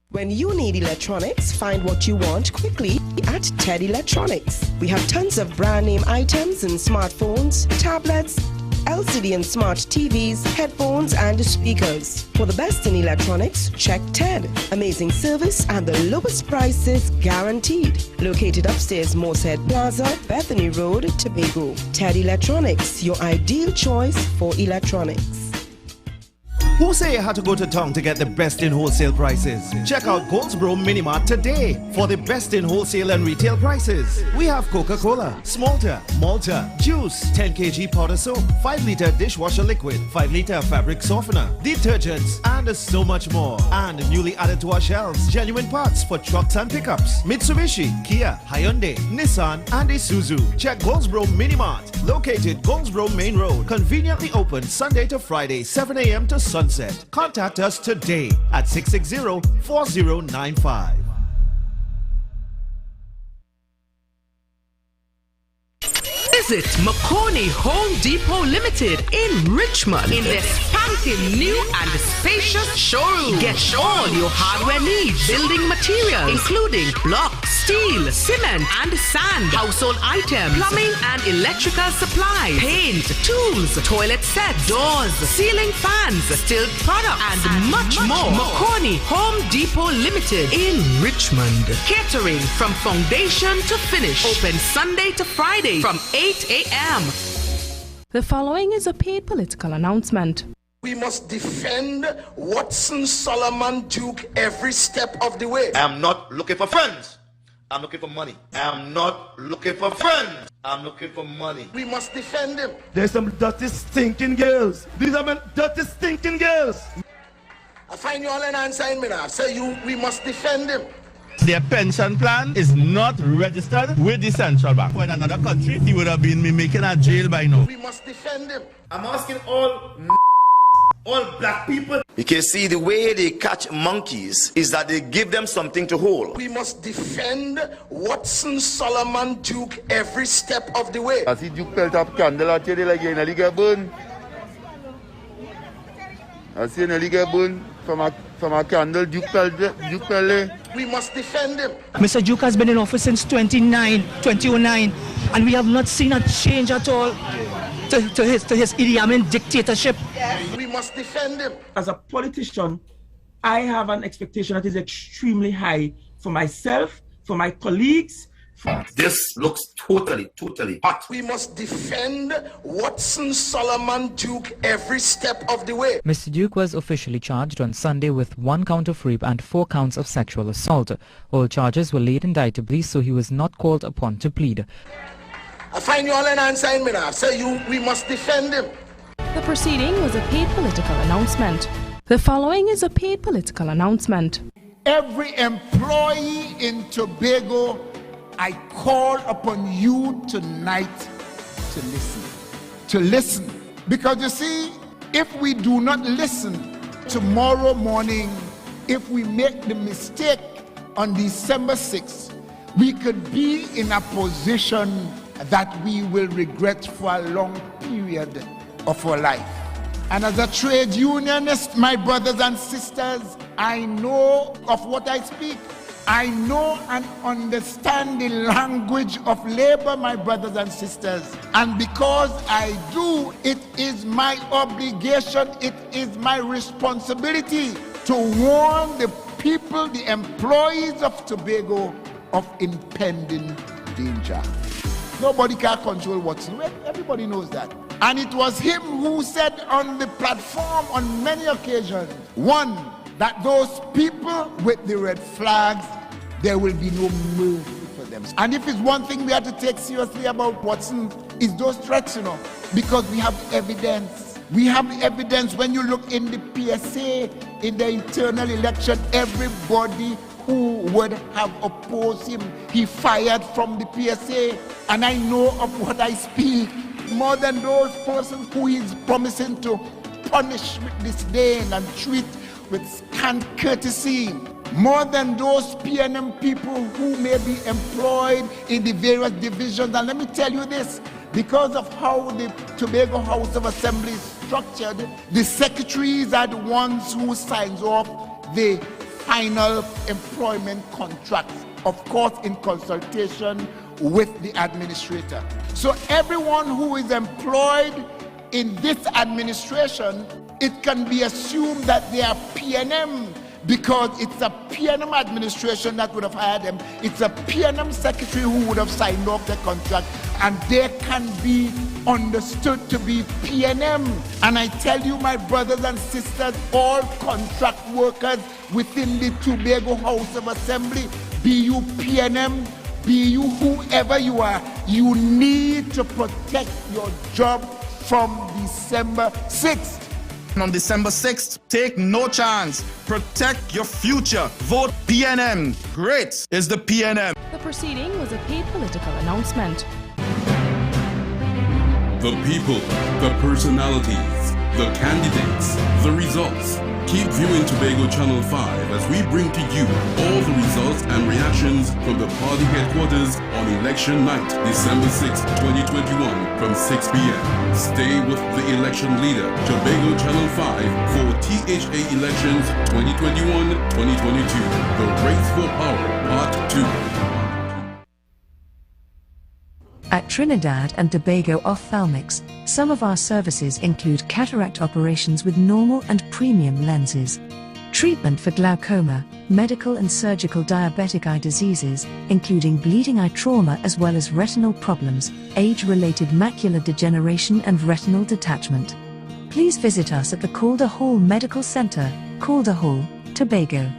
When you need electronics, find what you want quickly at Ted Electronics. We have tons of brand name items in smartphones, tablets, LCD and smart TVs, headphones and speakers. For the best in electronics, check TED. Amazing service and the lowest prices guaranteed. Located upstairs Moosehead Plaza, Bethany Road, Tobago. TED Electronics, your ideal choice for electronics. Who say you had to go to town to get the best in wholesale prices? Check out Goldsboro Minimart today for the best in wholesale and retail prices. We have Coca-Cola, Smalta, Malta, juice, 10 kg powder soap, 5 liter dishwasher liquid, 5 liter fabric softener, detergents, and so much more. And newly added to our shelves, genuine parts for trucks and pickups. Mitsubishi, Kia, Hyundai, Nissan, and Isuzu. Check Goldsboro Minimart, located Goldsboro Main Road, conveniently open Sunday to Friday, 7 a.m. to sunset. Contact us today at 660-4095. Visit McCorney Home Depot Limited in Richmond in their spanking new and spacious showroom. Get all your hardware needs, building materials, including blocks, steel, cement, and sand, household items, plumbing and electrical supplies, paint, tools, toilet sets, doors, ceiling fans, steel products, and much more. McCorney Home Depot Limited in Richmond. Catering from foundation to finish. Open Sunday to Friday from 8 a.m. The following is a paid political announcement. We must defend Watson Solomon Duke every step of the way. I am not looking for friends. I'm looking for money. I'm not looking for friends. I'm looking for money. We must defend him. There's some dirty, stinking girls. These are my dirty, stinking girls. I find you all an answer in me now. Say we must defend him. Their pension plan is not registered with the central bank. For in another country, he would have been making a jail by now. We must defend him. I'm asking all black people. You can see the way they catch monkeys is that they give them something to hold. We must defend Watson Solomon Duke every step of the way. I see Duke pelt up candle at you like in a liga burn. I see in a liga burn from a candle Duke pelt. We must defend him. Mr. Duke has been in office since 2009, and we have not seen a change at all to his Idi Amin dictatorship. We must defend him. As a politician, I have an expectation that is extremely high for myself, for my colleagues. This looks totally hot. We must defend Watson Solomon Duke every step of the way. Mr. Duke was officially charged on Sunday with 1 count of rape and 4 counts of sexual assault. All charges were laid indictably, so he was not called upon to plead. I find you all an answer in me now. Say we must defend him. The proceeding was a paid political announcement. The following is a paid political announcement. Every employee in Tobago, I call upon you tonight to listen. Because you see, if we do not listen, tomorrow morning, if we make the mistake on December 6th, we could be in a position that we will regret for a long period of our life. And as a trade unionist, my brothers and sisters, I know of what I speak. I know and understand the language of labor, my brothers and sisters. And because I do, it is my obligation, it is my responsibility to warn the people, the employees of Tobago, of impending danger. Nobody can control Watson. Everybody knows that. And it was him who said on the platform on many occasions, one, that those people with the red flags, there will be no mercy for them. And if it's one thing we have to take seriously about Watson, is those threats, because we have evidence. We have evidence. When you look in the PSA, in the internal election, everybody who would have opposed him, he fired from the PSA. And I know of what I speak. More than those persons who he's promising to punish with disdain and treat with scant courtesy. More than those PNM people who may be employed in the various divisions. And let me tell you this, because of how the Tobago House of Assembly is structured, the secretaries are the ones who signs off the final employment contracts, of course in consultation with the administrator. So everyone who is employed in this administration, it can be assumed that they are PNM, because it's a PNM administration that would have hired them. It's a PNM secretary who would have signed off the contract, and they can be understood to be PNM. And I tell you, my brothers and sisters, all contract workers within the Tobago House of Assembly, be you PNM, be you whoever you are, you need to protect your job from December 6th. On December 6th, take no chance. Protect your future. Vote PNM. Great is the PNM. The proceeding was a paid political announcement. The people, the personalities, the candidates, the results. Keep viewing Tobago Channel 5 as we bring to you all the results and reactions from the party headquarters on election night, December 6, 2021 from 6 p.m. Stay with the election leader, Tobago Channel 5 for THA Elections 2021-2022, The Race for Power, Part 2. At Trinidad and Tobago ophthalmics, some of our services include cataract operations with normal and premium lenses, treatment for glaucoma, medical and surgical diabetic eye diseases, including bleeding eye trauma as well as retinal problems, age-related macular degeneration and retinal detachment, please visit us at the Calder Hall Medical Center, Calder Hall, Tobago.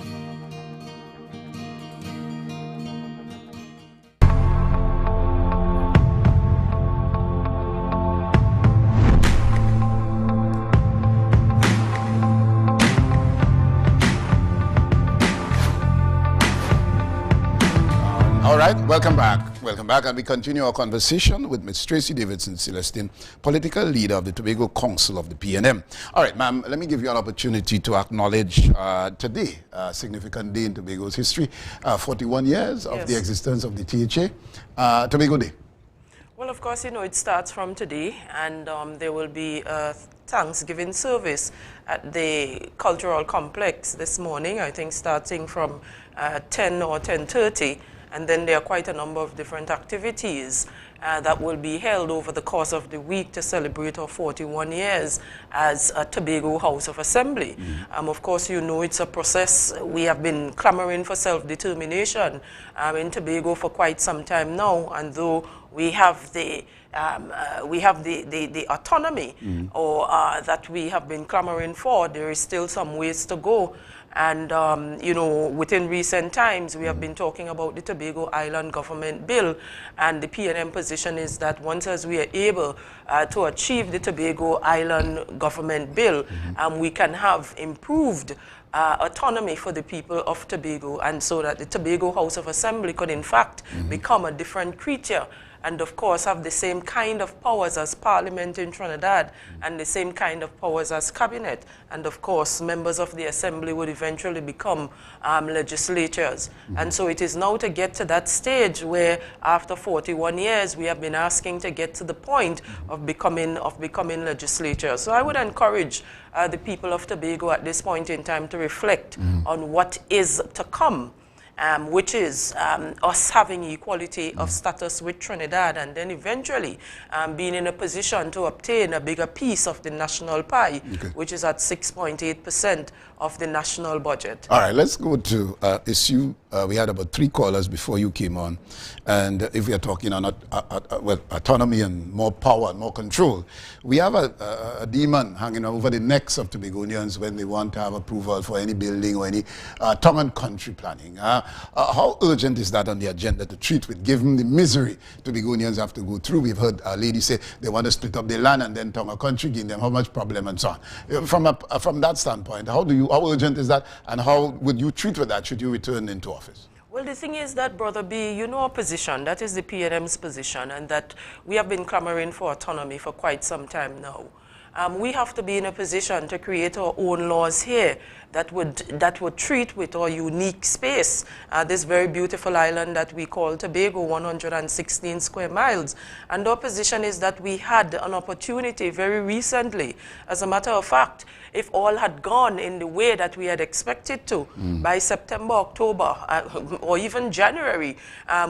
All right, welcome back. Welcome back, and we continue our conversation with Ms. Tracy Davidson Celestine, political leader of the Tobago Council of the PNM. All right, ma'am, let me give you an opportunity to acknowledge today, a significant day in Tobago's history, 41 years of the existence of the THA. Tobago Day. Well, of course, you know, it starts from today, and there will be a Thanksgiving service at the cultural complex this morning, I think starting from 10 or 10:30. And then there are quite a number of different activities that will be held over the course of the week to celebrate our 41 years as a Tobago House of Assembly. Of course, you know, it's a process. We have been clamoring for self-determination in Tobago for quite some time now, and though we have the autonomy or that we have been clamoring for, there is still some ways to go. And, you know, within recent times, we have been talking about the Tobago Island Government Bill, and the PNM position is that once as we are able to achieve the Tobago Island Government Bill, we can have improved autonomy for the people of Tobago, and so that the Tobago House of Assembly could in fact become a different creature, and of course have the same kind of powers as Parliament in Trinidad and the same kind of powers as Cabinet. And of course, members of the Assembly would eventually become legislatures. And so it is now to get to that stage where after 41 years, we have been asking to get to the point of becoming legislatures. So I would encourage the people of Tobago at this point in time to reflect on what is to come. Which is us having equality of status with Trinidad, and then eventually being in a position to obtain a bigger piece of the national pie, which is at 6.8% of the national budget. All right, let's go to issue. We had about 3 callers before you came on, and if we are talking on autonomy and more power and more control, we have a demon hanging over the necks of Tobagonians when they want to have approval for any building or any tongue and country planning. How urgent is that on the agenda to treat with, given the misery Tobagonians have to go through? We've heard a lady say they want to split up their land and then tongue and country, give them how much problem and so on. From that standpoint, how urgent is that, and how would you treat with that should you return into office? Well, the thing is that, Brother B, you know our position. That is the PNM's position, and that we have been clamoring for autonomy for quite some time now. We have to be in a position to create our own laws here that would treat with our unique space, this very beautiful island that we call Tobago, 116 square miles. And our position is that we had an opportunity very recently. As a matter of fact, if all had gone in the way that we had expected to, by September, October, or even January,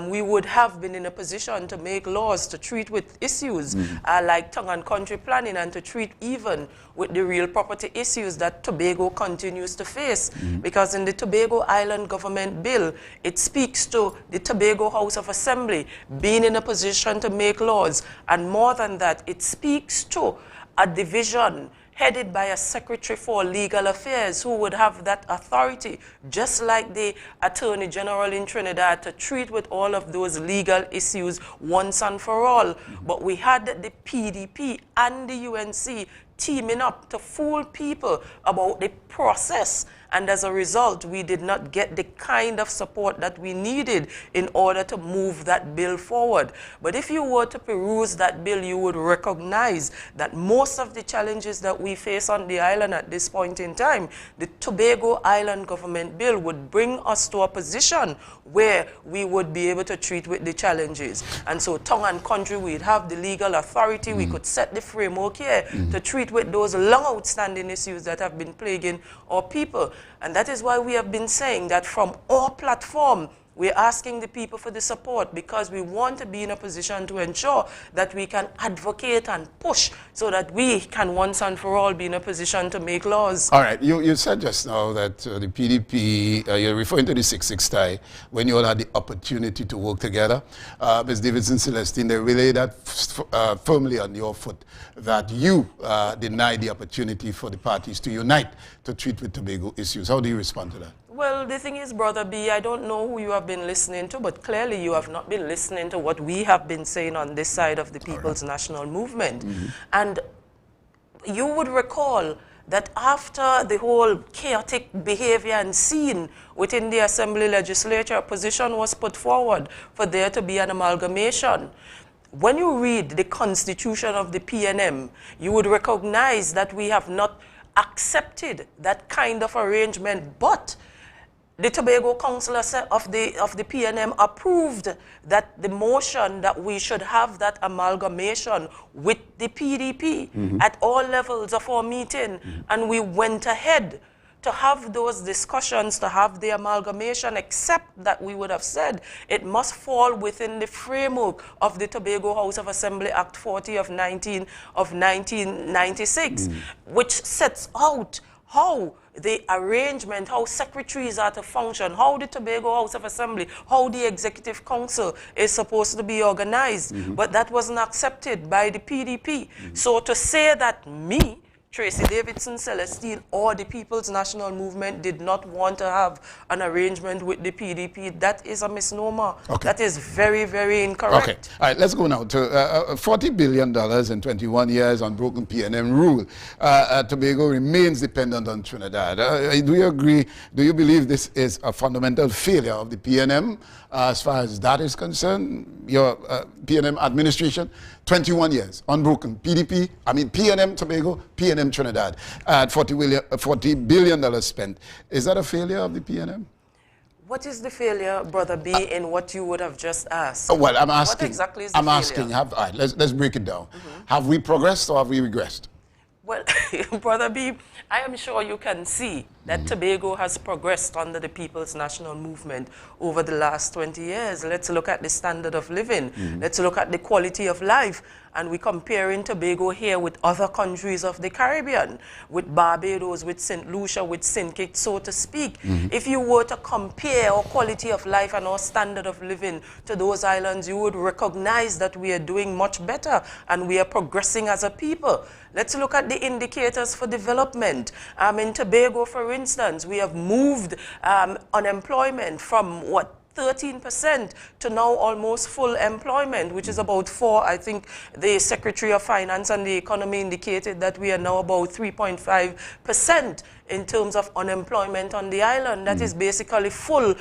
we would have been in a position to make laws to treat with issues like tongue and country planning, and to treat even with the real property issues that Tobago continues to face. Because in the Tobago Island Government Bill, it speaks to the Tobago House of Assembly being in a position to make laws. And more than that, it speaks to a division headed by a Secretary for Legal Affairs who would have that authority, just like the Attorney General in Trinidad, to treat with all of those legal issues once and for all. But we had the PDP and the UNC teaming up to fool people about the process, and as a result, we did not get the kind of support that we needed in order to move that bill forward. But if you were to peruse that bill, you would recognize that most of the challenges that we face on the island at this point in time, the Tobago Island Government Bill would bring us to a position where we would be able to treat with the challenges. And so tongue and country, we'd have the legal authority, we could set the framework here to treat with those long outstanding issues that have been plaguing our people. And that is why we have been saying that from our platform We're asking the people for the support because we want to be in a position to ensure that we can advocate and push so that we can once and for all be in a position to make laws. All right, you said just now that the PDP, you're referring to the 6-6 tie, when you all had the opportunity to work together. Ms. Davidson Celestine, they relay that firmly on your foot, that you denied the opportunity for the parties to unite to treat with Tobago issues. How do you respond to that? Well, the thing is, Brother B, I don't know who you have been listening to, but clearly you have not been listening to what we have been saying on this side of the People's National Movement. And you would recall that after the whole chaotic behavior and scene within the Assembly legislature, a position was put forward for there to be an amalgamation. When you read the constitution of the PNM, you would recognize that we have not accepted that kind of arrangement, but the Tobago Council of the PNM approved that the motion that we should have that amalgamation with the PDP at all levels of our meeting, and we went ahead to have those discussions, to have the amalgamation, except that we would have said it must fall within the framework of the Tobago House of Assembly Act 40 of 1996, which sets out how the arrangement, how secretaries are to function, how the Tobago House of Assembly, how the Executive Council is supposed to be organized. But that wasn't accepted by the PDP. So to say that me, Tracy Davidson Celestine, or the People's National Movement did not want to have an arrangement with the PDP, that is a misnomer. That is very, very incorrect. Okay. All right, let's go now to $40 billion in 21 years unbroken PNM rule. Tobago remains dependent on Trinidad. Do you agree? Do you believe this is a fundamental failure of the PNM as far as that is concerned? Your PNM administration, 21 years, unbroken. PNM Tobago, PNM Trinidad, at $40 billion spent. Is that a failure of the PNM? What is the failure, Brother B, in what you would have just asked? Well, I'm asking. What exactly is the failure? All right, let's break it down. Have we progressed or have we regressed? Well, Brother B, I am sure you can see that Tobago has progressed under the People's National Movement over the last 20 years. Let's look at the standard of living. Let's look at the quality of life. And we're comparing Tobago here with other countries of the Caribbean, with Barbados, with St. Lucia, with St. Kitts, so to speak. If you were to compare our quality of life and our standard of living to those islands, you would recognize that we are doing much better and we are progressing as a people. Let's look at the indicators for development. In Tobago, for instance, we have moved unemployment from 13% to now almost full employment, which is about 4. I think the Secretary of Finance and the Economy indicated that we are now about 3.5% in terms of unemployment on the island. That is basically full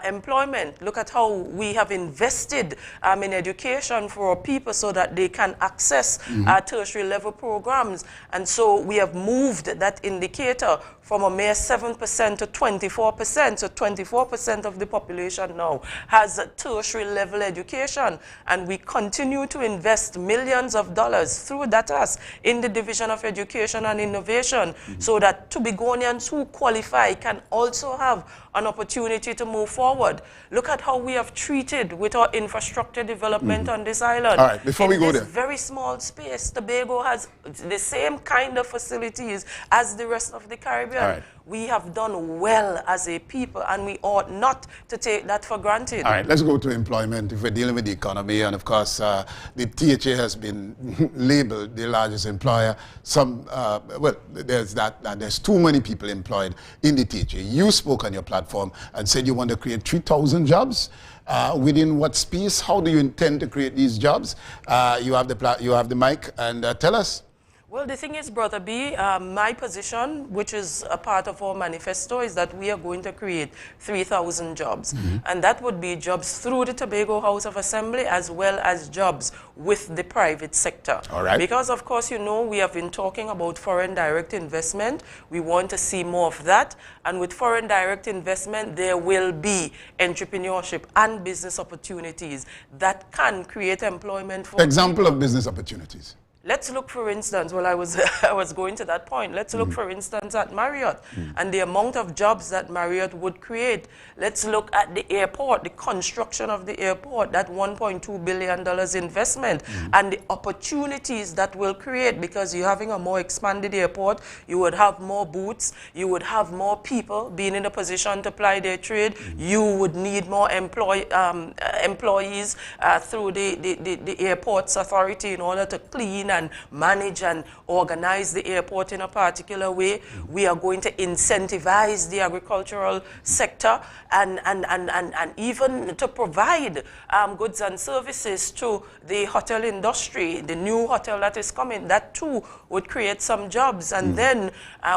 employment. Look at how we have invested in education for our people so that they can access tertiary level programs. And so we have moved that indicator from a mere 7% to 24%. So 24% of the population now has a tertiary level education. And we continue to invest millions of dollars through DATAS in the Division of Education and Innovation so that Tobagonians who qualify can also have an opportunity to move forward. Look at how we have treated with our infrastructure development on this island. All right, before we go there. In this very small space, Tobago has the same kind of facilities as the rest of the Caribbean. All right. We have done well as a people, and we ought not to take that for granted. All right, let's go to employment. If we're dealing with the economy, and of course, the THA has been labeled the largest employer. Well, there's too many people employed in the THA. You spoke on your platform and said you want to create 3,000 jobs. Within what space? How do you intend to create these jobs? You have the mic, and tell us. Well, the thing is, Brother B, my position, which is a part of our manifesto, is that we are going to create 3,000 jobs. And that would be jobs through the Tobago House of Assembly as well as jobs with the private sector. All right. Because, of course, you know, we have been talking about foreign direct investment. We want to see more of that. And with foreign direct investment, there will be entrepreneurship and business opportunities that can create employment for Example of business opportunities. Let's look, for instance, I was going to that point. Let's look, for instance, at Marriott and the amount of jobs that Marriott would create. Let's look at the airport, the construction of the airport, that $1.2 billion investment, and the opportunities that will create, because you're having a more expanded airport, you would have more booths, you would have more people being in a position to ply their trade, you would need more employees through the airports authority in order to clean and manage and organize the airport in a particular way. We are going to incentivize the agricultural sector and even to provide goods and services to the hotel industry, the new hotel that is coming. That too would create some jobs. And then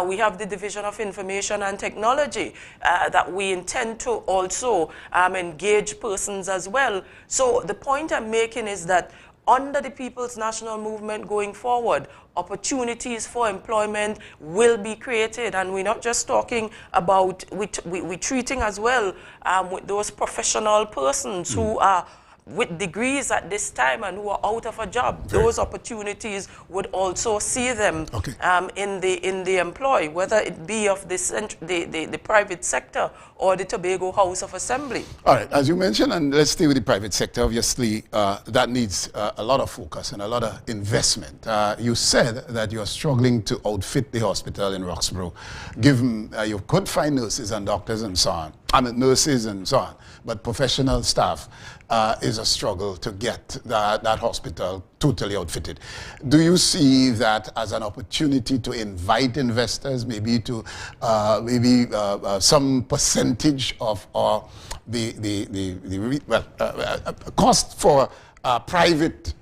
we have the Division of Information and Technology that we intend to also engage persons as well. So the point I'm making is that under the People's National Movement going forward, opportunities for employment will be created. And we're not just talking about, we're treating as well with those professional persons who are with degrees at this time and who are out of a job. Those opportunities would also see them in the employ, whether it be of the private sector or the Tobago House of Assembly. All right, as you mentioned, and let's stay with the private sector, obviously that needs a lot of focus and a lot of investment. You said that you're struggling to outfit the hospital in Roxborough, given you could find nurses and doctors and so on. I mean, nurses and so on, but professional staff is a struggle to get that hospital totally outfitted. Do you see that as an opportunity to invite investors, maybe to some percentage of cost for private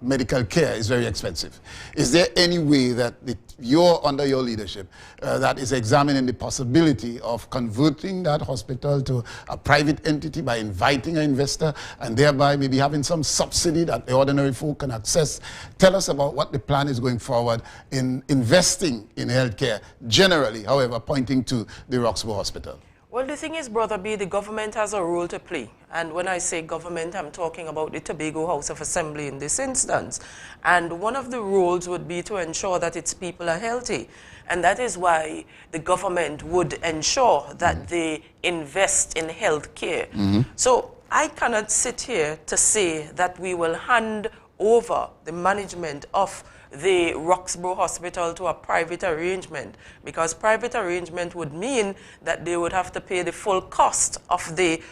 medical care is very expensive? Is there any way that you're under your leadership that is examining the possibility of converting that hospital to a private entity by inviting an investor and thereby maybe having some subsidy that the ordinary folk can access? Tell us about what the plan is going forward in investing in healthcare generally, however, pointing to the Roxborough Hospital. Well, the thing is, Brother B, the government has a role to play. And when I say government, I'm talking about the Tobago House of Assembly in this instance. And one of the roles would be to ensure that its people are healthy. And that is why the government would ensure that they invest in health care. So I cannot sit here to say that we will hand over the management of the Roxborough Hospital to a private arrangement, because private arrangement would mean that they would have to pay the full cost of the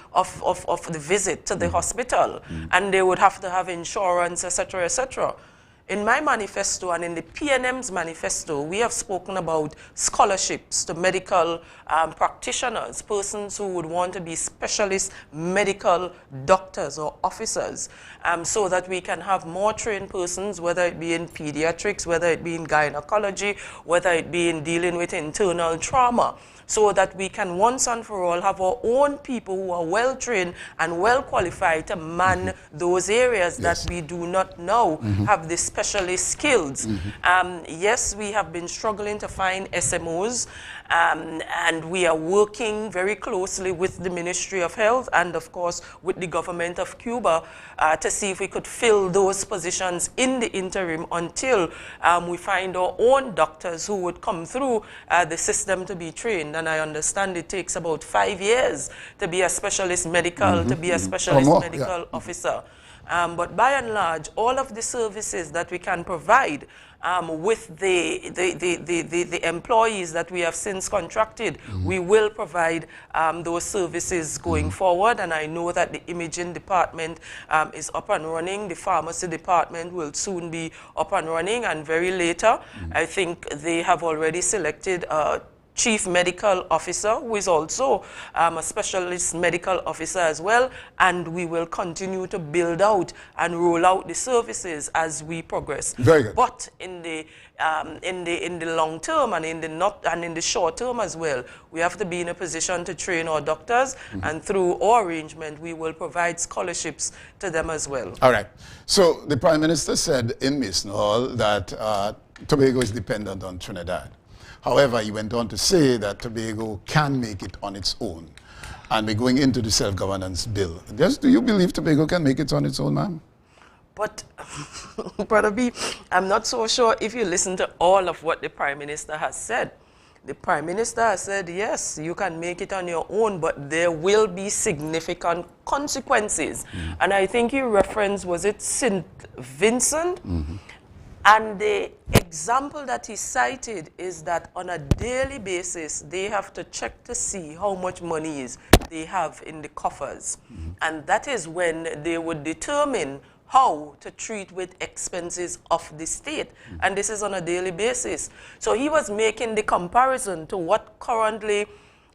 visit to the hospital, and they would have to have insurance, etc., etc. In my manifesto and in the PNM's manifesto, we have spoken about scholarships to medical practitioners, persons who would want to be specialist medical doctors or officers, so that we can have more trained persons, whether it be in pediatrics, whether it be in gynecology, whether it be in dealing with internal trauma, so that we can once and for all have our own people who are well trained and well qualified to man those areas that we do not now have the specialist skills. Yes, we have been struggling to find SMOs, and we are working very closely with the Ministry of Health and, of course, with the government of Cuba to see if we could fill those positions in the interim until we find our own doctors who would come through the system to be trained. And I understand it takes about 5 years to be a specialist medical, to be a specialist medical officer. But by and large, all of the services that we can provide with the employees that we have since contracted, we will provide those services going forward. And I know that the imaging department is up and running. The pharmacy department will soon be up and running. And very later, I think they have already selected Chief Medical Officer, who is also a specialist medical officer as well, and we will continue to build out and roll out the services as we progress. Very good. But in the long term and in the short term as well, we have to be in a position to train our doctors, and through our arrangement, we will provide scholarships to them as well. All right. So the Prime Minister said in Mason Hall that Tobago is dependent on Trinidad. However, he went on to say that Tobago can make it on its own. And we're going into the self-governance bill. Do you believe Tobago can make it on its own, ma'am? But Brother B, I'm not so sure if you listen to all of what the Prime Minister has said. The Prime Minister has said, yes, you can make it on your own, but there will be significant consequences. And I think you referenced, was it St. Vincent? And the example that he cited is that on a daily basis, they have to check to see how much money they have in the coffers. And that is when they would determine how to treat with expenses of the state. And this is on a daily basis. So he was making the comparison to what currently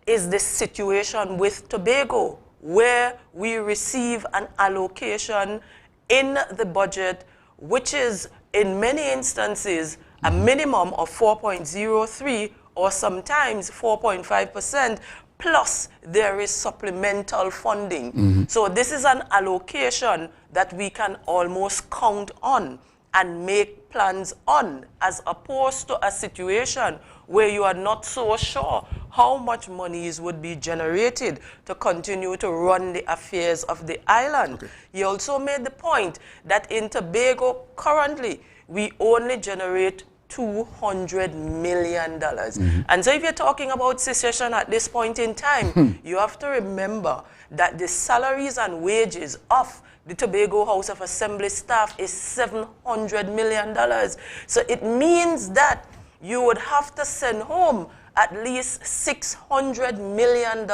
is the situation with Tobago, where we receive an allocation in the budget, which is in many instances a minimum of 4.03 or sometimes 4.5%, plus there is supplemental funding. So this is an allocation that we can almost count on and make plans on, as opposed to a situation where you are not so sure how much monies would be generated to continue to run the affairs of the island. He also made the point that in Tobago currently we only generate $200 million. And so if you're talking about secession at this point in time, you have to remember that the salaries and wages of the Tobago House of Assembly staff is $700 million. So it means that you would have to send home at least $600 million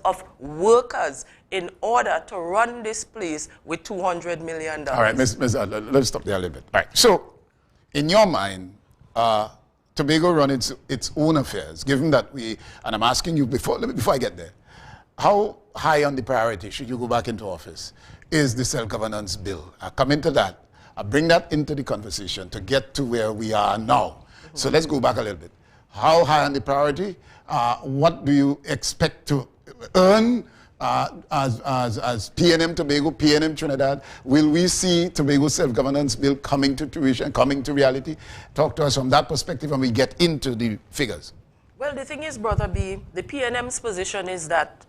of workers in order to run this place with $200 million. All right, let's stop there a little bit. All right, so in your mind, Tobago runs its own affairs, given that and I'm asking you before I get there, how high on the priority, should you go back into office, is the self-governance bill? I'll come into that. I'll bring that into the conversation to get to where we are now. So let's go back a little bit. How high on the priority? What do you expect to earn as PNM Tobago, PNM Trinidad? Will we see Tobago self-governance bill coming to fruition, coming to reality? Talk to us from that perspective when we get into the figures. Well, the thing is, Brother B, the PNM's position is that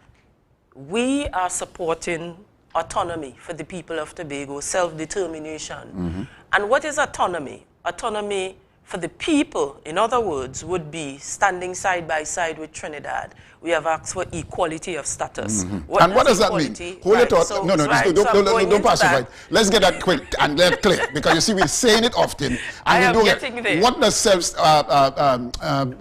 we are supporting autonomy for the people of Tobago, self-determination. And what is autonomy? Autonomy for the people, in other words, would be standing side by side with Trinidad. We have asked for equality of status. And what does that mean? Hold it on. So, don't pass it right. Let's get that quick and let clear, because you see, we're saying it often. And we don't get, what does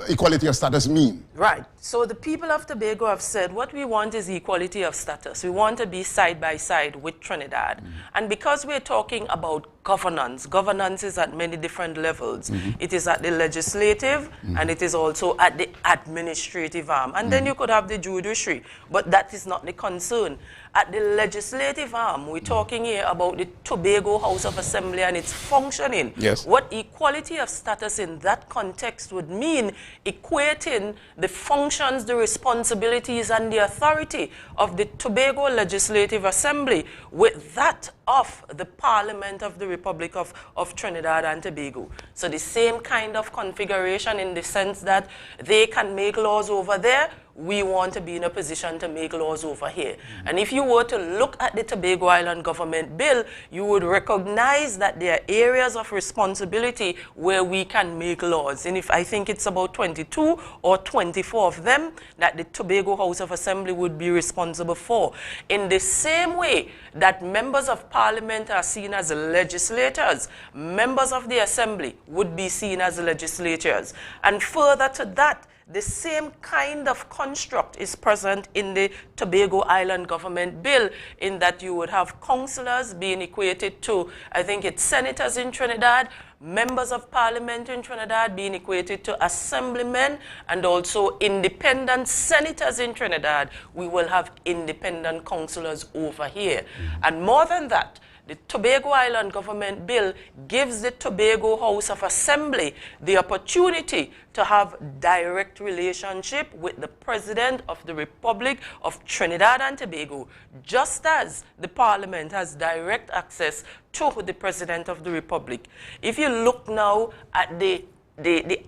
equality of status mean? Right. So the people of Tobago have said what we want is equality of status. We want to be side by side with Trinidad. And because we're talking about governance, governance is at many different levels. It is at the legislative and it is also at the administrative arm. And then you could have the judiciary, but that is not the concern. At the legislative arm, we're talking here about the Tobago House of Assembly and its functioning. Yes. What equality of status in that context would mean, equating the functions, the responsibilities, and the authority of the Tobago Legislative Assembly with that of the Parliament of the Republic of Trinidad and Tobago. So the same kind of configuration in the sense that they can make laws over there, we want to be in a position to make laws over here. And if you were to look at the Tobago Island Government Bill, you would recognize that there are areas of responsibility where we can make laws. And I think it's about 22 or 24 of them that the Tobago House of Assembly would be responsible for. In the same way that members of Parliament are seen as legislators, members of the Assembly would be seen as legislators. And further to that, the same kind of construct is present in the Tobago Island Government Bill, in that you would have councillors being equated to, I think it's senators in Trinidad, members of Parliament in Trinidad being equated to assemblymen, and also independent senators in Trinidad. We will have independent councillors over here. And more than that, the Tobago Island Government Bill gives the Tobago House of Assembly the opportunity to have direct relationship with the President of the Republic of Trinidad and Tobago, just as the Parliament has direct access to the President of the Republic. If you look now at the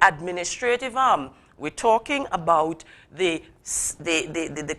administrative arm, We're talking about the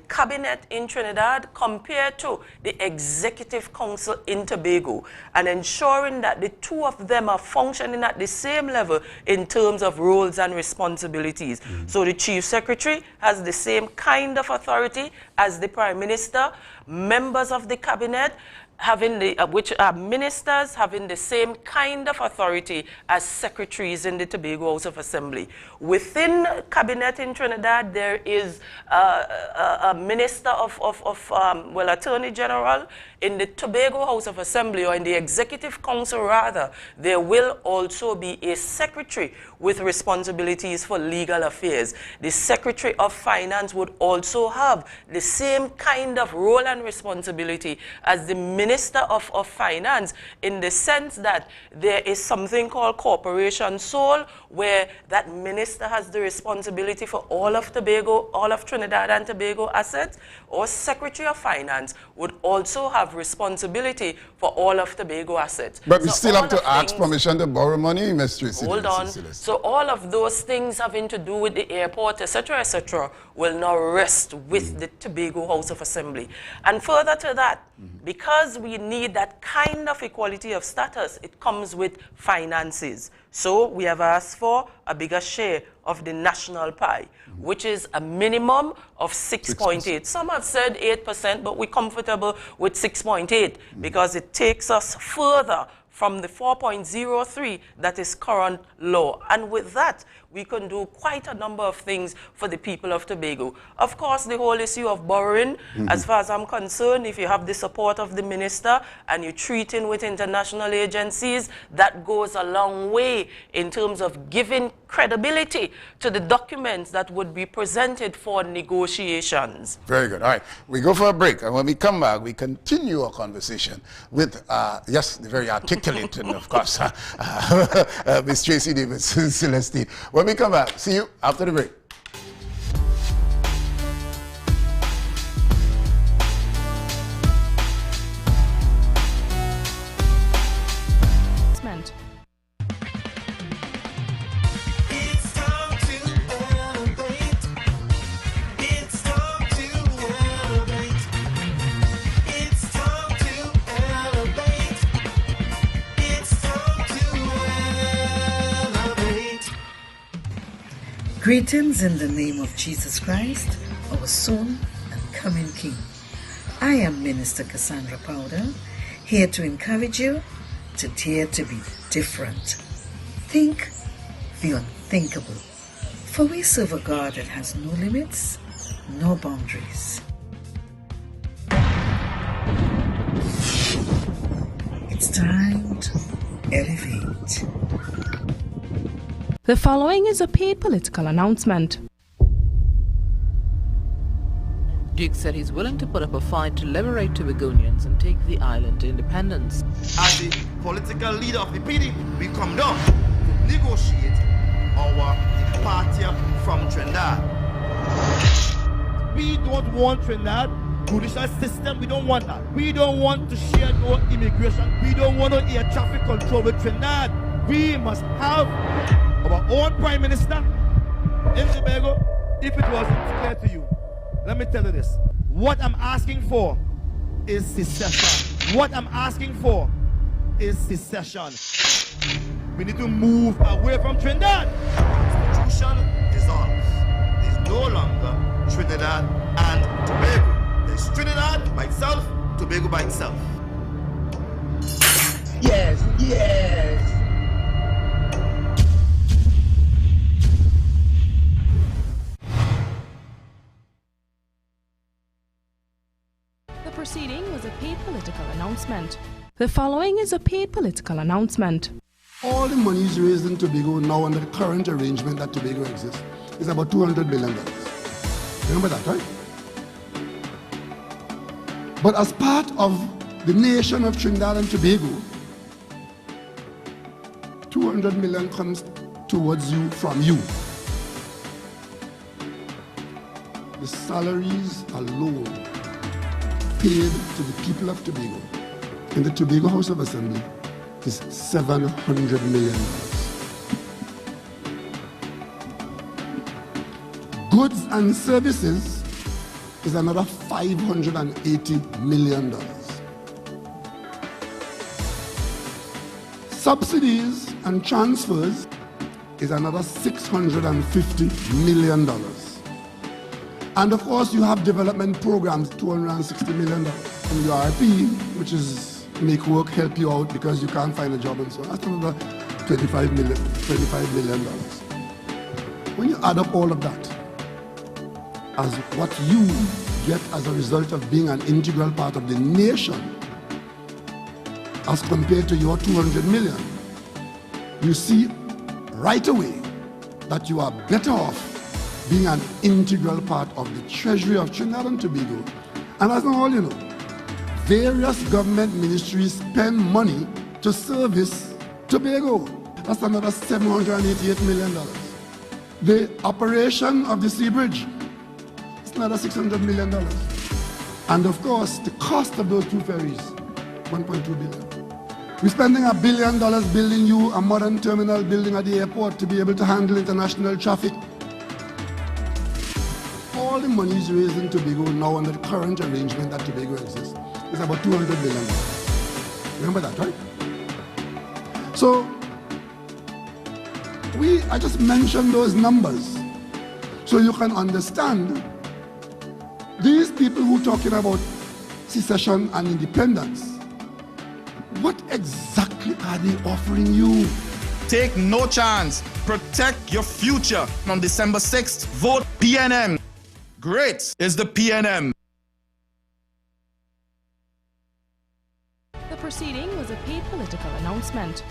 cabinet in Trinidad compared to the executive council in Tobago, and ensuring that the two of them are functioning at the same level in terms of roles and responsibilities. So the chief secretary has the same kind of authority as the prime minister, members of the cabinet having the, which are ministers having the same kind of authority as secretaries in the Tobago House of Assembly. Within cabinet in Trinidad, there is a minister well, Attorney General. In the Tobago House of Assembly, or in the Executive Council rather, there will also be a secretary with responsibilities for legal affairs. The Secretary of Finance would also have the same kind of role and responsibility as the Minister of Finance, in the sense that there is something called Corporation Sole, where that minister has the responsibility for all of Tobago, all of Trinidad and Tobago assets, or Secretary of Finance would also have responsibility for all of Tobago assets. But we still have to ask permission to borrow money, Ms. Tracy. Hold on. So all of those things having to do with the airport, etc., will now rest with the Tobago House of Assembly. And further to that, because we need that kind of equality of status, it comes with finances. So we have asked for a bigger share of the national pie, which is a minimum of 6.8. Some have said 8%, but we're comfortable with 6.8 because it takes us further from the 4.03 that is current law. And with that, we can do quite a number of things for the people of Tobago. Of course, the whole issue of borrowing, as far as I'm concerned, if you have the support of the minister and you're treating with international agencies, that goes a long way in terms of giving credibility to the documents that would be presented for negotiations. Very good. All right. We go for a break, and when we come back, we continue our conversation with, yes, the very articulate and, of course, Ms. Tracy Davidson Celestine. When we come back, see you after the break. Greetings in the name of Jesus Christ, our soon and coming King. I am Minister Cassandra Powder, here to encourage you to dare to be different. Think the unthinkable, for we serve a God that has no limits, no boundaries. It's time to elevate. The following is a paid political announcement. Duke said he's willing to put up a fight to liberate Tobagonians and take the island to independence. As the political leader of the PDP, we come down to negotiate our departure from Trinidad. We don't want Trinidad judicial system. We don't want that. We don't want to share no immigration. We don't want no air traffic control with Trinidad. We must have our own prime minister in Tobago. If it wasn't clear to you, let me tell you this. What I'm asking for is secession. What I'm asking for is secession. We need to move away from Trinidad. Constitution dissolves. There's no longer Trinidad and Tobago. There's Trinidad by itself, Tobago by itself. Yes, yes. The proceeding was a paid political announcement. The following is a paid political announcement. All the monies raised in Tobago now under the current arrangement that Tobago exists is about $200 million. Remember that, right? But as part of the nation of Trinidad and Tobago, $200 million comes towards you from you. The salaries alone paid to the people of Tobago in the Tobago House of Assembly is $700 million. goods and services is another $580 million. Subsidies and transfers is another $650 million. And of course, you have development programs, $260 million. And URP, which is make work, help you out because you can't find a job and so on. That's another $25 million. When you add up all of that, as what you get as a result of being an integral part of the nation, as compared to your 200 million, you see right away that you are better off being an integral part of the treasury of Trinidad and Tobago. And that's not all you know. Various government ministries spend money to service Tobago. That's another $788 million. The operation of the sea bridge, it's another $600 million. And of course, the cost of those two ferries, $1.2 billion. We're spending $1 billion building you a modern terminal building at the airport to be able to handle international traffic. All the money is raised in Tobago now under the current arrangement that Tobago exists. It's about $200 billion. Remember that, right? So, I just mentioned those numbers so you can understand these people who are talking about secession and independence. What exactly are they offering you? Take no chance. Protect your future. On December 6th, vote PNM. Great is the PNM. The proceeding was a paid political announcement.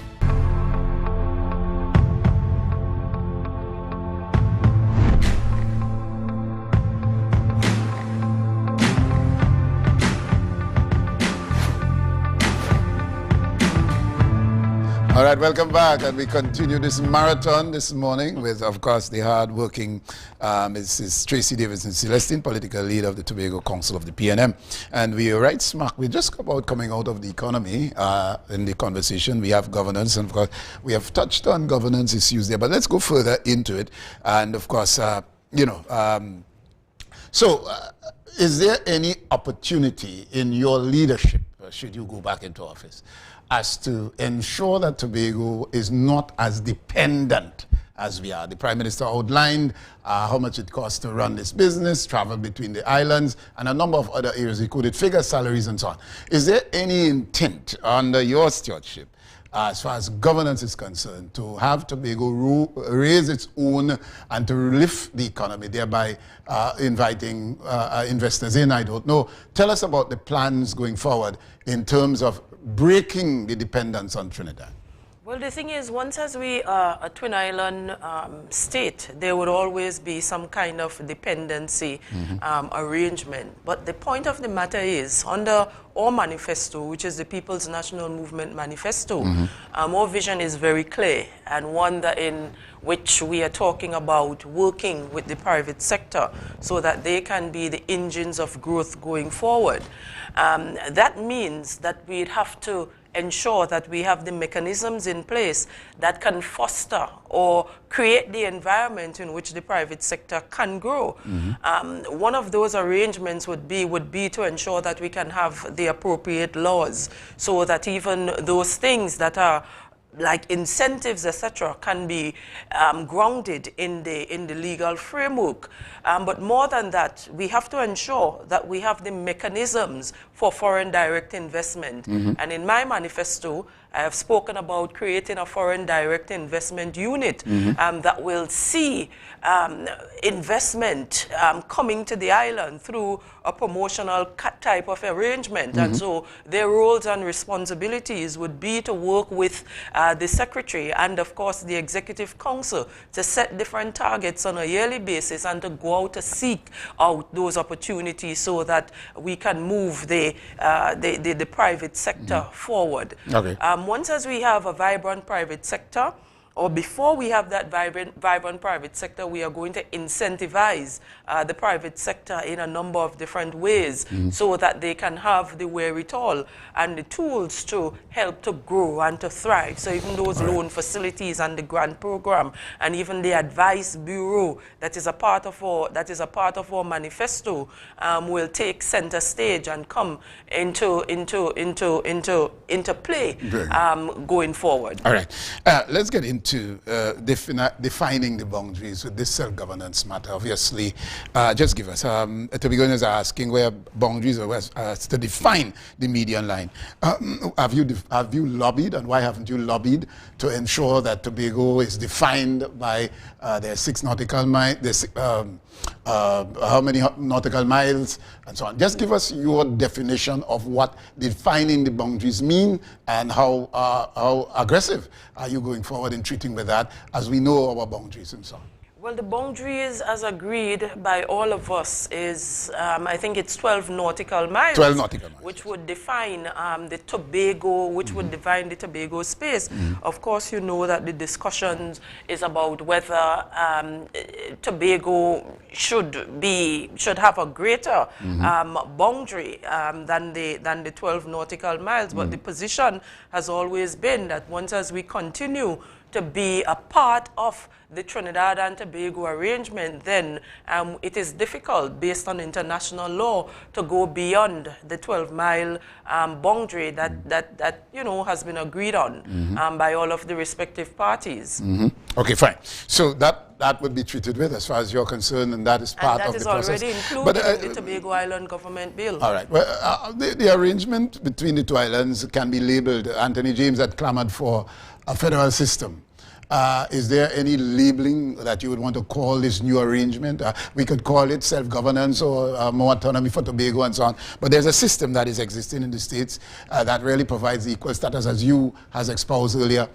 All right, welcome back, and we continue this marathon this morning with, of course, the hard-working Mrs. Tracy Davidson Celestine, political leader of the Tobago Council of the PNM. And we are right smack. We're just about coming out of the economy in the conversation. We have governance, and of course, we have touched on governance issues there, but let's go further into it. And of course, is there any opportunity in your leadership, should you go back into office, as to ensure that Tobago is not as dependent as we are? The Prime Minister outlined how much it costs to run this business, travel between the islands, and a number of other areas, including figure salaries and so on. Is there any intent under your stewardship, as far as governance is concerned, to have Tobago raise its own and to lift the economy, thereby inviting investors in? I don't know. Tell us about the plans going forward in terms of breaking the dependence on Trinidad. Well, the thing is, once as we are a twin island state, there would always be some kind of dependency arrangement. But the point of the matter is, under our manifesto, which is the People's National Movement Manifesto, our vision is very clear, and one that in which we are talking about working with the private sector so that they can be the engines of growth going forward. That means that we'd have to ensure that we have the mechanisms in place that can foster or create the environment in which the private sector can grow. One of those arrangements would be to ensure that we can have the appropriate laws so that even those things that are like incentives, etc., can be grounded in the legal framework. But more than that, we have to ensure that we have the mechanisms for foreign direct investment. And in my manifesto, I have spoken about creating a foreign direct investment unit that will see investment coming to the island through a promotional type of arrangement. And so their roles and responsibilities would be to work with the Secretary and, of course, the Executive Council to set different targets on a yearly basis and to go out to seek out those opportunities so that we can move the private sector forward. Once as we have a vibrant private sector, or before we have that vibrant private sector, we are going to incentivize the private sector in a number of different ways so that they can have the wherewithal and the tools to help to grow and to thrive. So even those loan facilities and the grant program and even the advice bureau that is a part of our manifesto will take center stage and come into play going forward. All right. Let's get into defining the boundaries with this self-governance matter. Obviously, just give us, Tobagonians are asking where boundaries are to define the median line. Have you lobbied, and why haven't you lobbied to ensure that Tobago is defined by their 6 nautical miles, how many nautical miles, and so on? Just give us your definition of what defining the boundaries mean, and how aggressive are you going forward in treating with that, as we know our boundaries and so on. Well, the boundaries, as agreed by all of us, is, I think it's 12 nautical miles. 12 nautical miles. Which would define the Tobago, which would define the Tobago space. Of course, you know that the discussions is about whether Tobago should have a greater boundary than the 12 nautical miles. But the position has always been that once as we continue to be a part of the Trinidad and Tobago arrangement, then it is difficult, based on international law, to go beyond the 12-mile boundary that you know has been agreed on by all of the respective parties. Okay, fine. So that would be treated with, as far as you're concerned, and that is part of the process. That is already included in the Tobago Island government bill. All right. Well, the arrangement between the two islands can be labeled. Anthony James had clamored for a federal system. Is there any labeling that you would want to call this new arrangement? We could call it self-governance or more autonomy for Tobago and so on. But there's a system that is existing in the States that really provides equal status, as you has espoused earlier.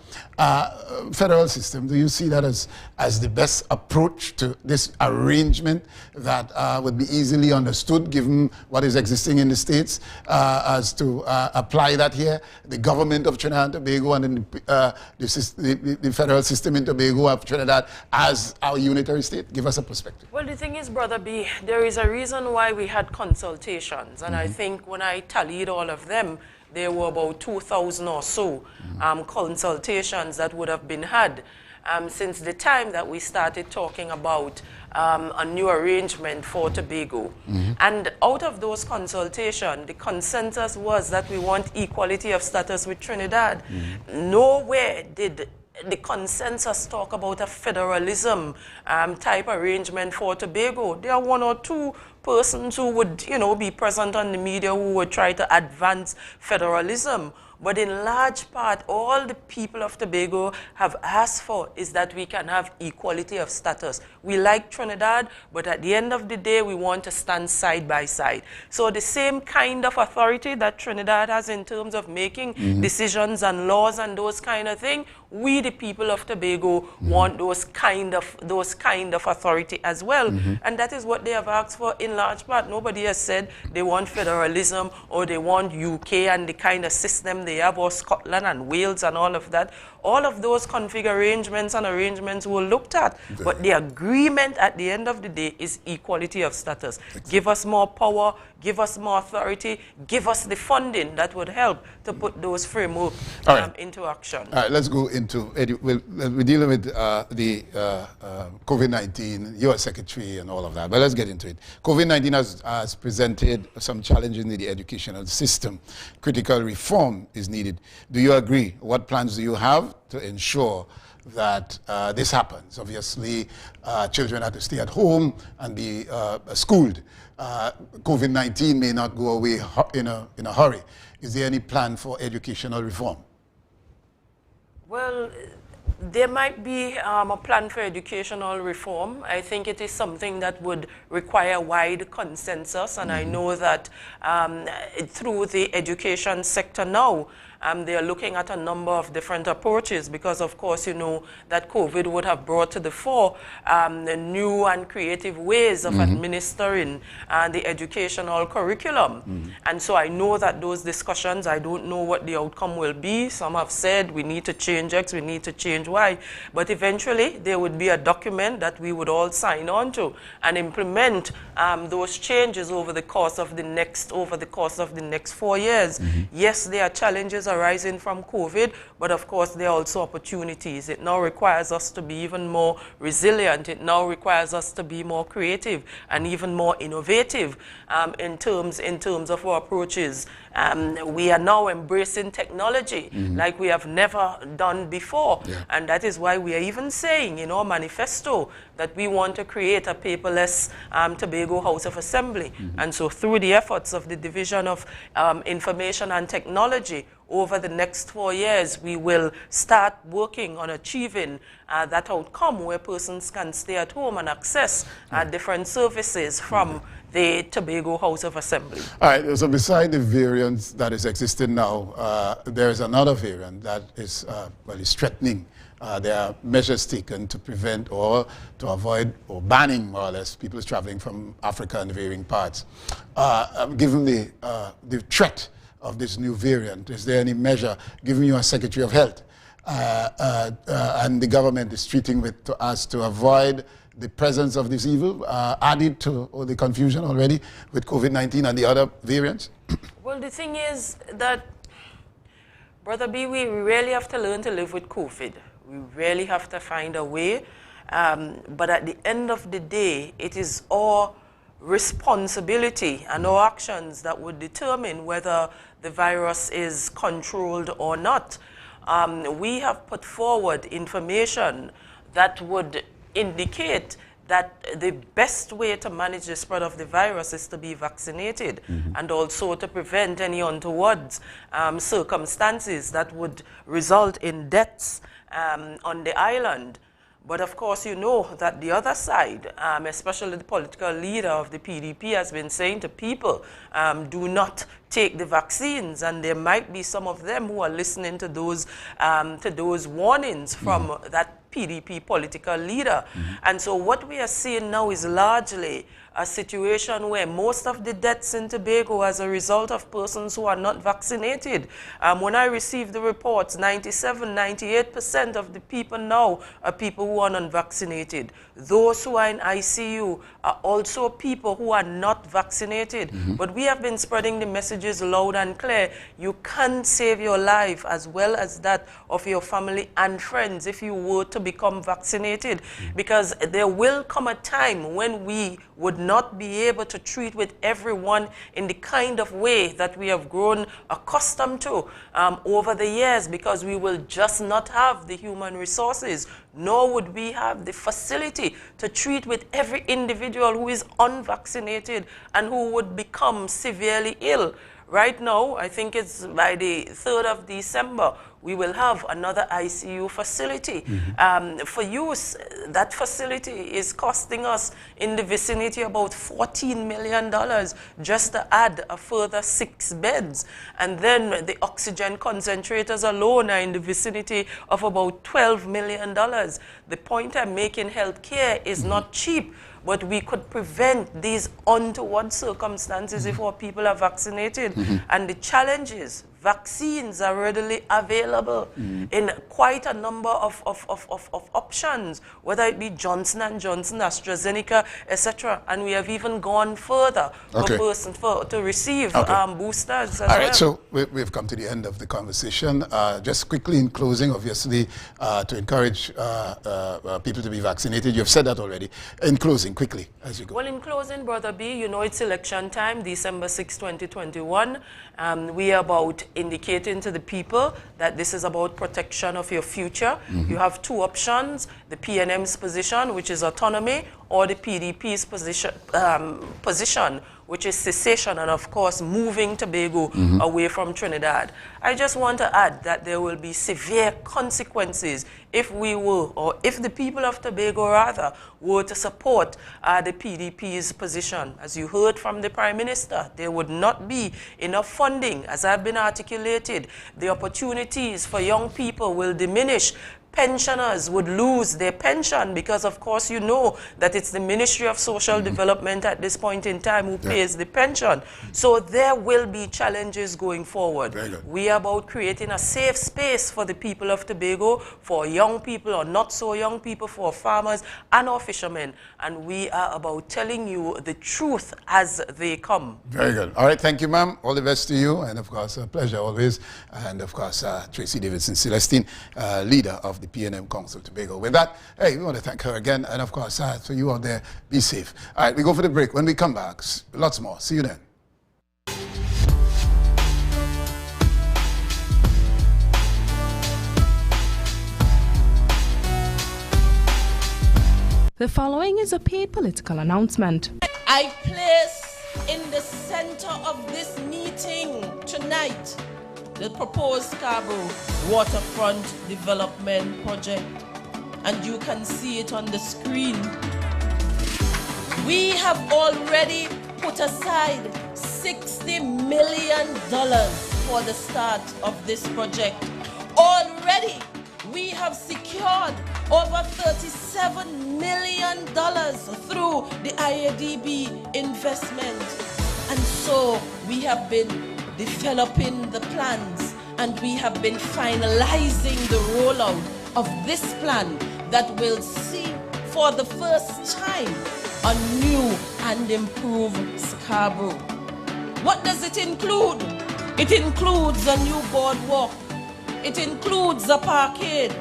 Federal system, do you see that as the best approach to this arrangement that would be easily understood, given what is existing in the States, as to apply that here? The government of Trinidad and Tobago and the federal system in Tobago of Trinidad as our unitary state? Give us a perspective. Well, the thing is, Brother B, there is a reason why we had consultations, and I think when I tallied all of them, there were about 2,000 or so consultations that would have been had since the time that we started talking about a new arrangement for Tobago. And out of those consultations, the consensus was that we want equality of status with Trinidad. Nowhere did the consensus talk about a federalism type arrangement for Tobago. There are 1 or 2 persons who would, you know, be present on the media who would try to advance federalism. But in large part, all the people of Tobago have asked for is that we can have equality of status. We like Trinidad, but at the end of the day, we want to stand side by side. So the same kind of authority that Trinidad has in terms of making decisions and laws and those kind of things, we, the people of Tobago, want those kind of authority as well. And that is what they have asked for in large part. Nobody has said they want federalism or they want UK and the kind of system they have, or Scotland and Wales and all of that. All of those arrangements were looked at. But the agreement at the end of the day is equality of status. Give us more power, give us more authority, give us the funding that would help to put those framework into action. All right, let's go into, we're dealing with the COVID-19, your secretary and all of that, but let's get into it. COVID-19 has presented some challenges in the educational system. Critical reform is needed. Do you agree? What plans do you have to ensure that this happens? Obviously, children have to stay at home and be schooled. COVID-19 may not go away in a hurry. Is there any plan for educational reform? Well, there might be a plan for educational reform. I think it is something that would require wide consensus, and I know that through the education sector now, they are looking at a number of different approaches because, of course, you know that COVID would have brought to the fore new and creative ways of administering the educational curriculum. And so I know that those discussions, I don't know what the outcome will be. Some have said we need to change X, we need to change Y. But eventually, there would be a document that we would all sign on to and implement those changes over the course of the next 4 years. Yes, there are challenges arising from COVID, but of course there are also opportunities. It now requires us to be even more resilient. It now requires us to be more creative and even more innovative in terms of our approaches. We are now embracing technology like we have never done before, and that is why we are even saying in our manifesto that we want to create a paperless Tobago House of Assembly. And so through the efforts of the Division of Information and Technology, over the next 4 years, we will start working on achieving that outcome where persons can stay at home and access different services from the Tobago House of Assembly. All right, so beside the variant that is existing now, there is another variant that is, is threatening. There are measures taken to prevent or to avoid or banning, more or less, people traveling from Africa and varying parts. Given the threat of this new variant, is there any measure, given you as Secretary of Health, and the government is treating with us to avoid the presence of this evil, added to the confusion already with COVID-19 and the other variants? Well, the thing is that, Brother B, we really have to learn to live with COVID. We really have to find a way. But at the end of the day, it is our responsibility and our actions that would determine whether the virus is controlled or not. We have put forward information that would indicate that the best way to manage the spread of the virus is to be vaccinated and also to prevent any untoward circumstances that would result in deaths on the island. But of course, you know that the other side, especially the political leader of the PDP, has been saying to people, do not take the vaccines, and there might be some of them who are listening to those warnings from that PDP political leader. And so what we are seeing now is largely a situation where most of the deaths in Tobago as a result of persons who are not vaccinated. When I received the reports, 98% of the people now are people who are unvaccinated. Those who are in ICU are also people who are not vaccinated. But we have been spreading the messages loud and clear. You can save your life as well as that of your family and friends if you were to become vaccinated, because there will come a time when we would not be able to treat with everyone in the kind of way that we have grown accustomed to over the years, because we will just not have the human resources, nor would we have the facility to treat with every individual who is unvaccinated and who would become severely ill. Right now, I think it's by the 3rd of December, we will have another ICU facility. For use, that facility is costing us in the vicinity about $14 million just to add a further 6 beds. And then the oxygen concentrators alone are in the vicinity of about $12 million. The point I'm making, healthcare is not cheap, but we could prevent these untoward circumstances if our people are vaccinated. And the challenge is, vaccines are readily available in quite a number of options, whether it be Johnson & Johnson, AstraZeneca, etc. And we have even gone further for persons to receive boosters as well. All right, so we've come to the end of the conversation. Just quickly in closing, obviously, to encourage people to be vaccinated. You've said that already. In closing, quickly, as you go. Well, in closing, Brother B, you know it's election time, December 6, 2021. We are about indicating to the people that this is about protection of your future. You have 2 options, the PNM's position, which is autonomy, or the PDP's position, which is cessation and, of course, moving Tobago away from Trinidad. I just want to add that there will be severe consequences if we were, or if the people of Tobago, rather, were to support the PDP's position. As you heard from the Prime Minister, there would not be enough funding. As I've been articulated, the opportunities for young people will diminish. Pensioners would lose their pension because, of course, you know that it's the Ministry of Social Development at this point in time who pays the pension. So there will be challenges going forward. We are about creating a safe space for the people of Tobago, for young people or not so young people, for farmers and our fishermen. And we are about telling you the truth as they come. Very good. All right, thank you, ma'am. All the best to you. And, of course, a pleasure always. And, of course, Tracy Davidson Celestine, leader of the PNM Council Tobago. With that, hey, we want to thank her again. And, of course, so you out there, be safe. All right, we go for the break. When we come back, lots more. See you then. The following is a paid political announcement. I place in the center of this meeting tonight the proposed Scarborough Waterfront Development Project, and you can see it on the screen. We have already put aside $60 million for the start of this project. Already, we have secured over $37 million through the IADB investment. And so we have been developing the plans, and we have been finalizing the rollout of this plan that will see for the first time a new and improved Scarborough. What does it include? It includes a new boardwalk. It includes a parkade,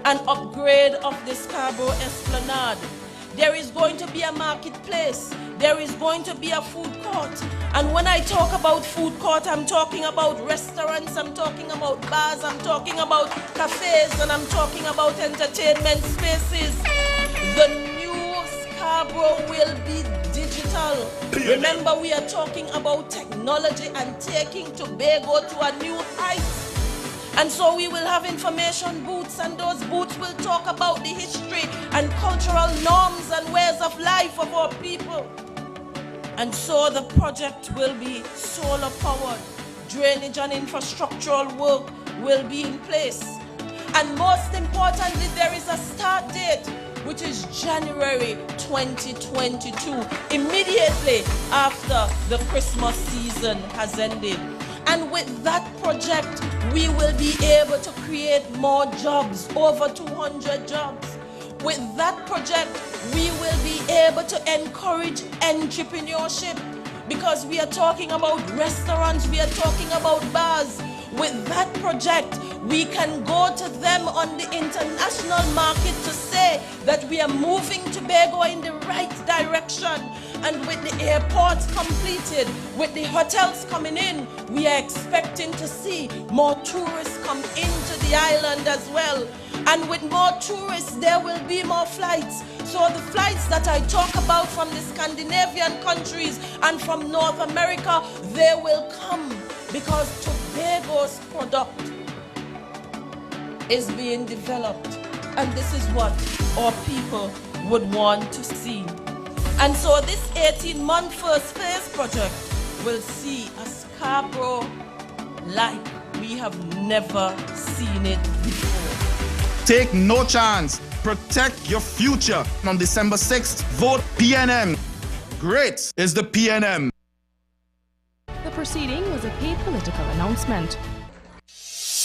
an upgrade of the Scarborough Esplanade. There is going to be a marketplace. There is going to be a food court. And when I talk about food court, I'm talking about restaurants, I'm talking about bars, I'm talking about cafes, and I'm talking about entertainment spaces. The new Scarborough will be digital. Remember, we are talking about technology and taking Tobago to a new height. And so we will have information booths, and those booths will talk about the history and cultural norms and ways of life of our people. And so the project will be solar powered. Drainage and infrastructural work will be in place. And most importantly, there is a start date, which is January 2022, immediately after the Christmas season has ended. And with that project, we will be able to create more jobs, over 200 jobs. With that project, we will be able to encourage entrepreneurship, because we are talking about restaurants, we are talking about bars. With that project, we can go to them on the international market to say that we are moving Tobago in the right direction. And with the airports completed, with the hotels coming in, we are expecting to see more tourists come into the island as well. And with more tourists, there will be more flights. So the flights that I talk about from the Scandinavian countries and from North America, they will come because Tobago's product is being developed. And this is what our people would want to see. And so this 18-month first phase project will see a Scarborough like we have never seen it before. Take no chance. Protect your future. On December 6th, vote PNM. Great is the PNM. The proceeding was a paid political announcement.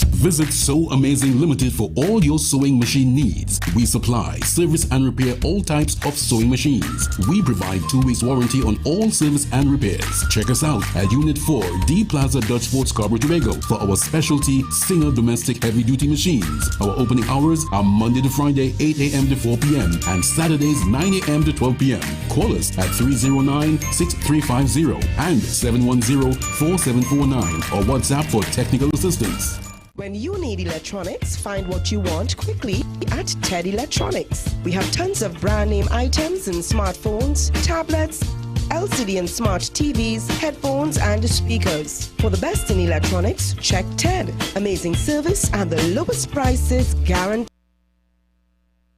Visit Sew Amazing Limited for all your sewing machine needs. We supply, service and repair all types of sewing machines. We provide 2 weeks warranty on all service and repairs. Check us out at Unit 4, D Plaza Dutch Fort, Scarborough, Tobago for our specialty Singer domestic heavy duty machines. Our opening hours are Monday to Friday 8 a.m. to 4 p.m. and Saturdays 9 a.m. to 12 p.m. Call us at 309-6350 and 710-4749 or WhatsApp for technical assistance. When you need electronics, find what you want quickly at Ted Electronics. We have tons of brand name items in smartphones, tablets, LCD and smart TVs, headphones and speakers. For the best in electronics, check TED. Amazing service and the lowest prices guaranteed.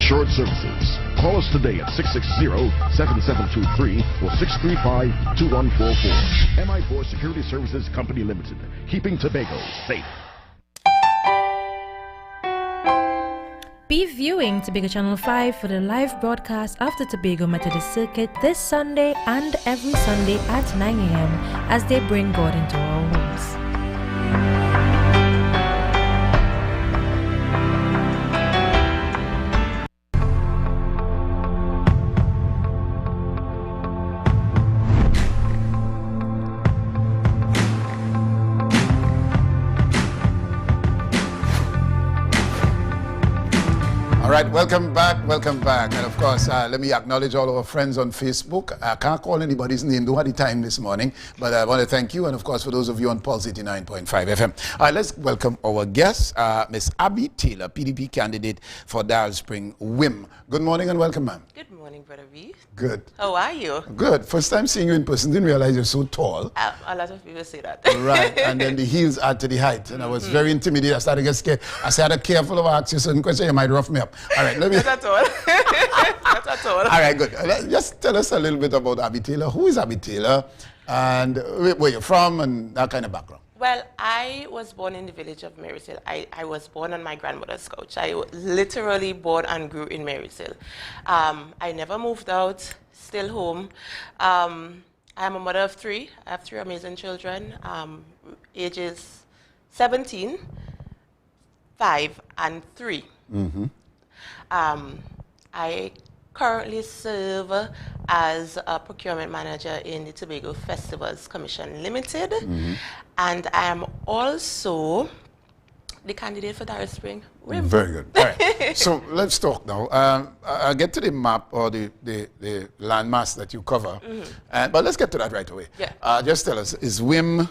Short services. Call us today at 660-7723 or 635-2144. MI4 Security Services Company Limited. Keeping Tobago safe. Be viewing Tobago Channel 5 for the live broadcast of the Tobago Methodist Circuit this Sunday and every Sunday at 9 a.m. as they bring God into our homes. All right, welcome back. And of course, let me acknowledge all our friends on Facebook. I can't call anybody's name, don't have the time this morning, but I want to thank you. And of course, for those of you on Pulse 89.5 FM. All right, let's welcome our guest, Miss Abby Taylor, PDP candidate for Darl Spring WIM. Good morning and welcome, ma'am. Good morning, Brother V. Good. How are you? Good. First time seeing you in person, didn't realize you're so tall. A lot of people say that. Right, and then the heels add to the height. And I was very intimidated. I started to get scared. I said, I careful of asking you certain questions, you might rough me up. All right, let me... Not at all. Not at all. All right, good. Just tell us a little bit about Abby Taylor. Who is Abby Taylor? And where you're from and that kind of background. Well, I was born in the village of Marysville. I was born on my grandmother's couch. I literally born and grew in Marysville. I never moved out, still home. I am a mother of three. I have three amazing children, ages 17, 5, and 3. Mm-hmm. I currently serve as a procurement manager in the Tobago Festivals Commission Limited, and I am also the candidate for Darl Spring WIM. Very good. All right. So let's talk now. I'll get to the map or the landmass that you cover, but let's get to that right away. Yeah. Just tell us, is WIM,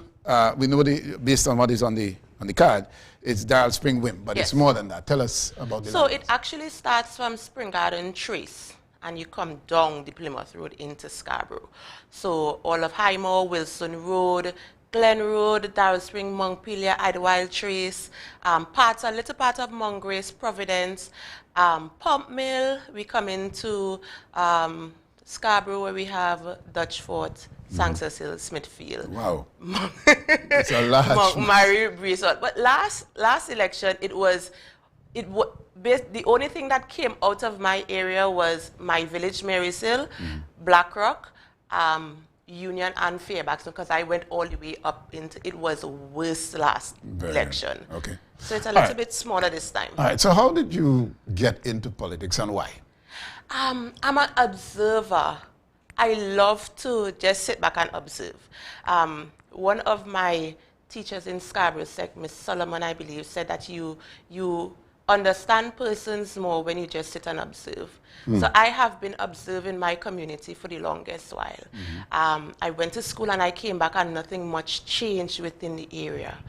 we know based on what is on the card, it's Darl Spring WIM, but Yes. it's more than that. Tell us about the So landmass. it actually starts from Spring Garden Trace, and you come down the Plymouth Road into Scarborough. So all of Highmore, Wilson Road, Glen Road, Darl Spring, Montpelier, Idlewild Trace, a little part of Mongrace, Providence, Pump Mill. We come into Scarborough where we have Dutch Fort, Sanctus Hill, Smithfield. Wow. It's a large. Mary Breesall. But last election, the only thing that came out of my area was my village, Marysville, Blackrock, Union, and Fairbanks, because I went all the way up into, it was the worst last election. Okay. So it's a little bit smaller this time. All right. So how did you get into politics and why? I'm an observer. I love to just sit back and observe. One of my teachers in Scarborough, Miss Solomon, I believe, said that you understand persons more when you just sit and observe. So I have been observing my community for the longest while. I went to school and I came back and nothing much changed within the area.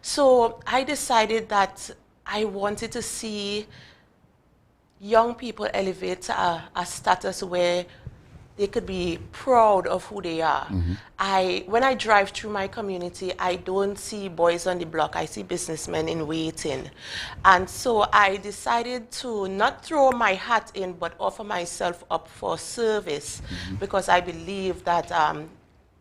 So I decided that I wanted to see young people elevate a status where they could be proud of who they are. When I drive through my community, I don't see boys on the block, I see businessmen in waiting. And so I decided to not throw my hat in, but offer myself up for service, because I believe that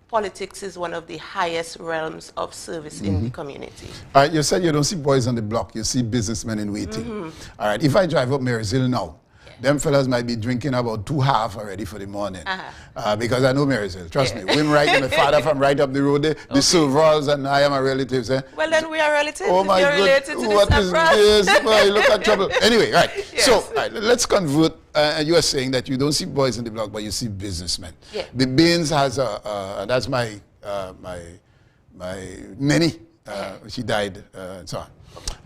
politics is one of the highest realms of service in the community. All right, you said you don't see boys on the block, you see businessmen in waiting. All right, if I drive up Marysville now, them fellas might be drinking about 2.5 already for the morning. Because I know Marysville, trust me. WIM right, and my father from right up the road there, the Silvers, and I am a relative. Well, then we are relatives. Oh my God, what is this? Boy, look at trouble. Anyway, right. Yes. So let's convert. You are saying that you don't see boys in the block, but you see businessmen. Yeah. The Baines has that's my Minnie. She died and so on.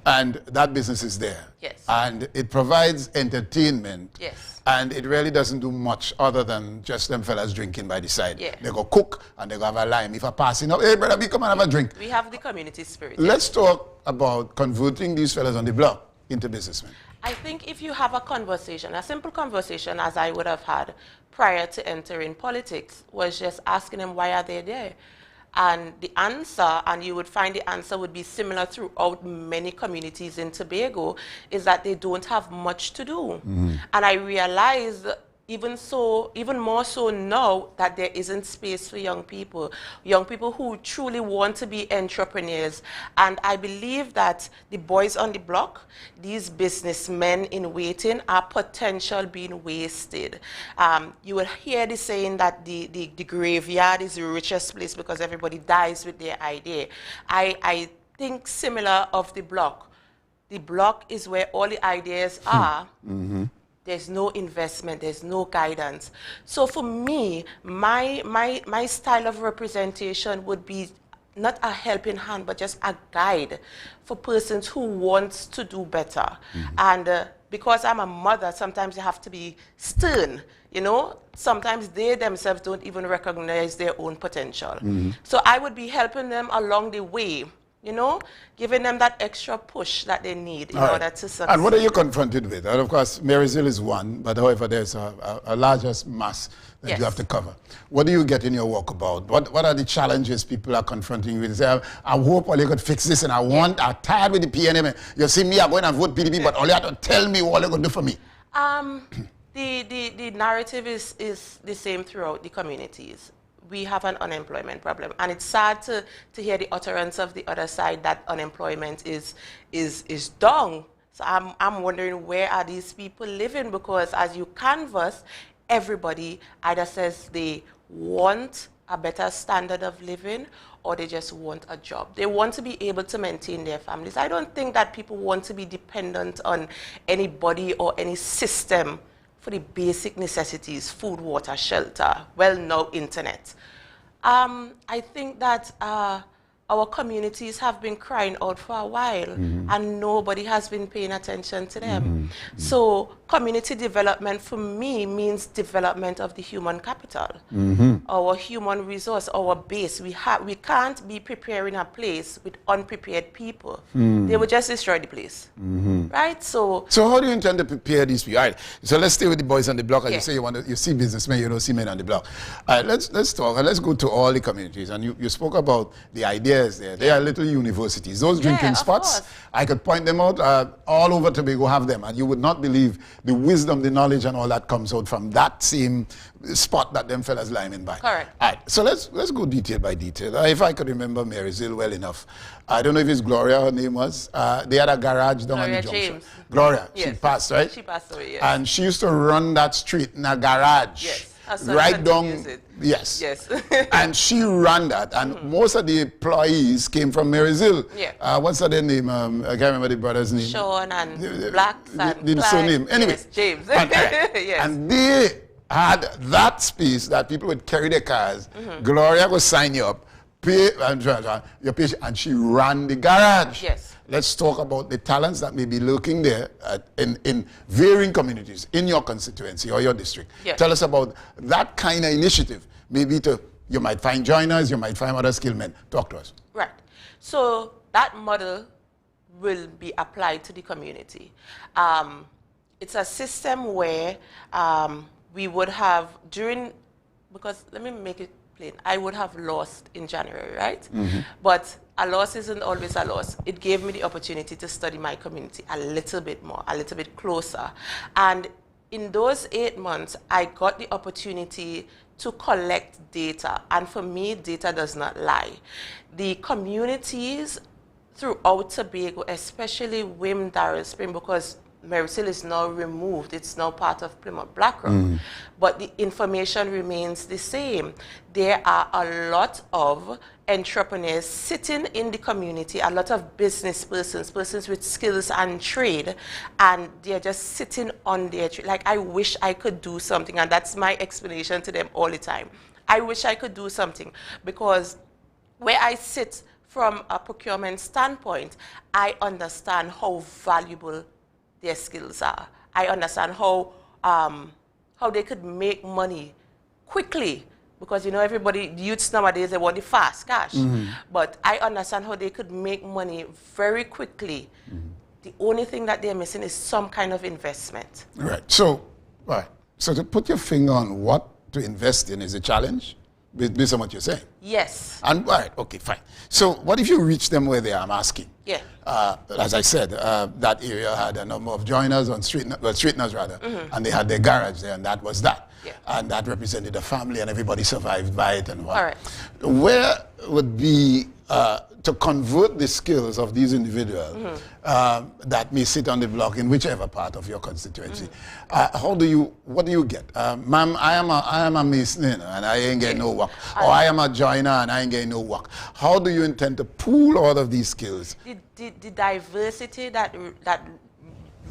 And that business is there. Yes. And it provides entertainment. Yes. And it really doesn't do much other than just them fellas drinking by the side. Yeah. They go cook and they go have a lime. If I passing up, hey brother, we come and have a drink. We have the community spirit. Let's talk about converting these fellas on the block into businessmen. I think if you have a conversation, a simple conversation as I would have had prior to entering politics, was just asking them why are they there? And the answer, and you would find the answer would be similar throughout many communities in Tobago, is that they don't have much to do. And I realized even more so now that there isn't space for young people who truly want to be entrepreneurs. And I believe that the boys on the block, these businessmen in waiting, are potential being wasted. You will hear the saying that the graveyard is the richest place because everybody dies with their idea. I think similar of the block. The block is where all the ideas are. There's no investment, there's no guidance. So for me, my style of representation would be not a helping hand, but just a guide for persons who want to do better. And because I'm a mother, sometimes you have to be stern, you know? Sometimes they themselves don't even recognize their own potential. So I would be helping them along the way, you know, giving them that extra push that they need in order to succeed. And what are you confronted with? And of course, Marysville is one, but however, there's a larger mass that you have to cover. What do you get in your walkabout? What are the challenges people are confronting you with? They say, I hope all you could fix this, and I'm tired with the PNM. You see me, I'm going to vote PDP, but all you have to tell me what you're going to do for me. The narrative is the same throughout the communities. We have an unemployment problem, and it's sad to hear the utterance of the other side that unemployment is down. So I'm wondering, where are these people living? Because as you canvass, everybody either says they want a better standard of living or they just want a job. They want to be able to maintain their families. I don't think that people want to be dependent on anybody or any system for the basic necessities: food, water, shelter, well, now internet. I think that our communities have been crying out for a while, and nobody has been paying attention to them. So community development for me means development of the human capital, our human resource, our base. We can't be preparing a place with unprepared people. They will just destroy the place, right? So how do you intend to prepare these people? All right, so let's stay with the boys on the block. As you say, you see businessmen, you don't see men on the block. All right, let's talk, and let's go to all the communities. And you spoke about the ideas there. They are little universities. Those drinking spots, I could point them out. All over Tobago have them, and you would not believe the wisdom, the knowledge, and all that comes out from that same spot that them fellas liming by. Correct. All right, so let's go detail by detail. If I could remember Marysville well enough, I don't know if it's Gloria, her name was. They had a garage down on the junction. James. Gloria, yes. she passed, right? She passed away, yes. And she used to run that street in a garage. Yes. Right down, yes. And she ran that, and most of the employees came from Marysville. What's her name? I can't remember the brother's name. Sean and Blacks and the surname. Anyway, yes, James. And they had that space that people would carry their cars. Gloria would sign you up, pay your pay, and she ran the garage. Yes. Let's talk about the talents that may be lurking there in varying communities in your constituency or your district. Tell us about that kind of initiative. Maybe you might find joiners, you might find other skilled men. Talk to us. Right. So that model will be applied to the community. It's a system where we would have because let me make it plain, I would have lost in January, right? But a loss isn't always a loss. It gave me the opportunity to study my community a little bit more, a little bit closer. And in those 8 months, I got the opportunity to collect data. And for me, data does not lie. The communities throughout Tobago, especially Wim, Darrell Spring, because Marysville is now removed, it's now part of Plymouth Black Rock, but the information remains the same. There are a lot of entrepreneurs sitting in the community, a lot of business persons with skills and trade, and they're just sitting on their trade. Like, I wish I could do something, and that's my explanation to them all the time. I wish I could do something, because where I sit from a procurement standpoint, I understand how valuable their skills are. I understand how they could make money quickly, because everybody, youths nowadays, they want the fast cash. But I understand how they could make money very quickly. The only thing that they're missing is some kind of investment. Right. So to put your finger on what to invest in is a challenge, based on what you're saying. Yes. And all right, okay, fine. So what if you reach them where they are? I'm asking. Yeah. As I said, that area had a number of joiners on straighteners rather, and they had their garage there, and that was that. Yeah. And that represented a family, and everybody survived by it and what. All right. Where would be to convert the skills of these individuals that may sit on the block in whichever part of your constituency? What do you get? Ma'am, I am a mason and I ain't getting no work. Or I am a joiner and I ain't getting no work. How do you intend to pool all of these skills? The diversity that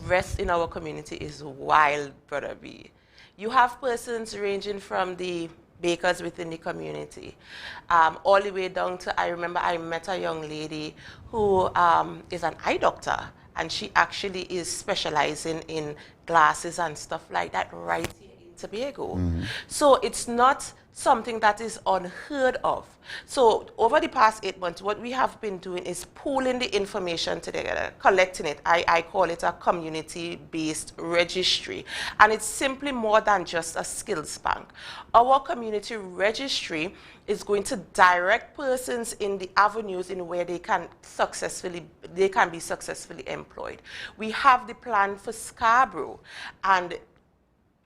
rests in our community is wild, Brother B. You have persons ranging from the bakers within the community, all the way down to, I remember I met a young lady who is an eye doctor, and she actually is specializing in glasses and stuff like that right here in Tobago. So it's not something that is unheard of. So over the past 8 months, what we have been doing is pooling the information together, collecting it. I call it a community-based registry. And it's simply more than just a skills bank. Our community registry is going to direct persons in the avenues in where they can be successfully employed. We have the plan for Scarborough, and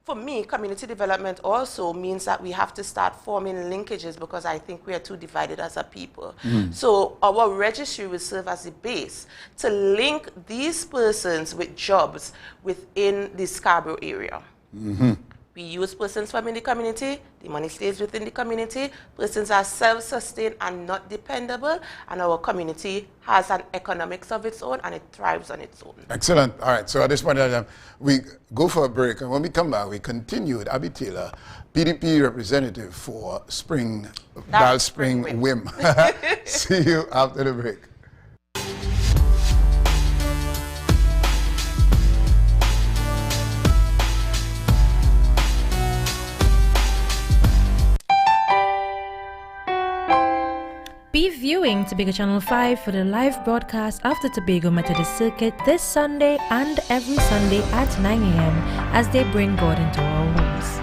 for me, community development also means that we have to start forming linkages, because I think we are too divided as a people. So our registry will serve as the base to link these persons with jobs within the Scarborough area. We use persons from in the community, the money stays within the community, persons are self-sustained and not dependable, and our community has an economics of its own and it thrives on its own. Excellent. All right, so at this point in time, we go for a break, and when we come back, we continue with Abby Taylor, PDP representative for Dal Spring WIM. See you after the break. Be viewing Tobago Channel 5 for the live broadcast of the Tobago Methodist Circuit this Sunday and every Sunday at 9 a.m. as they bring God into our homes.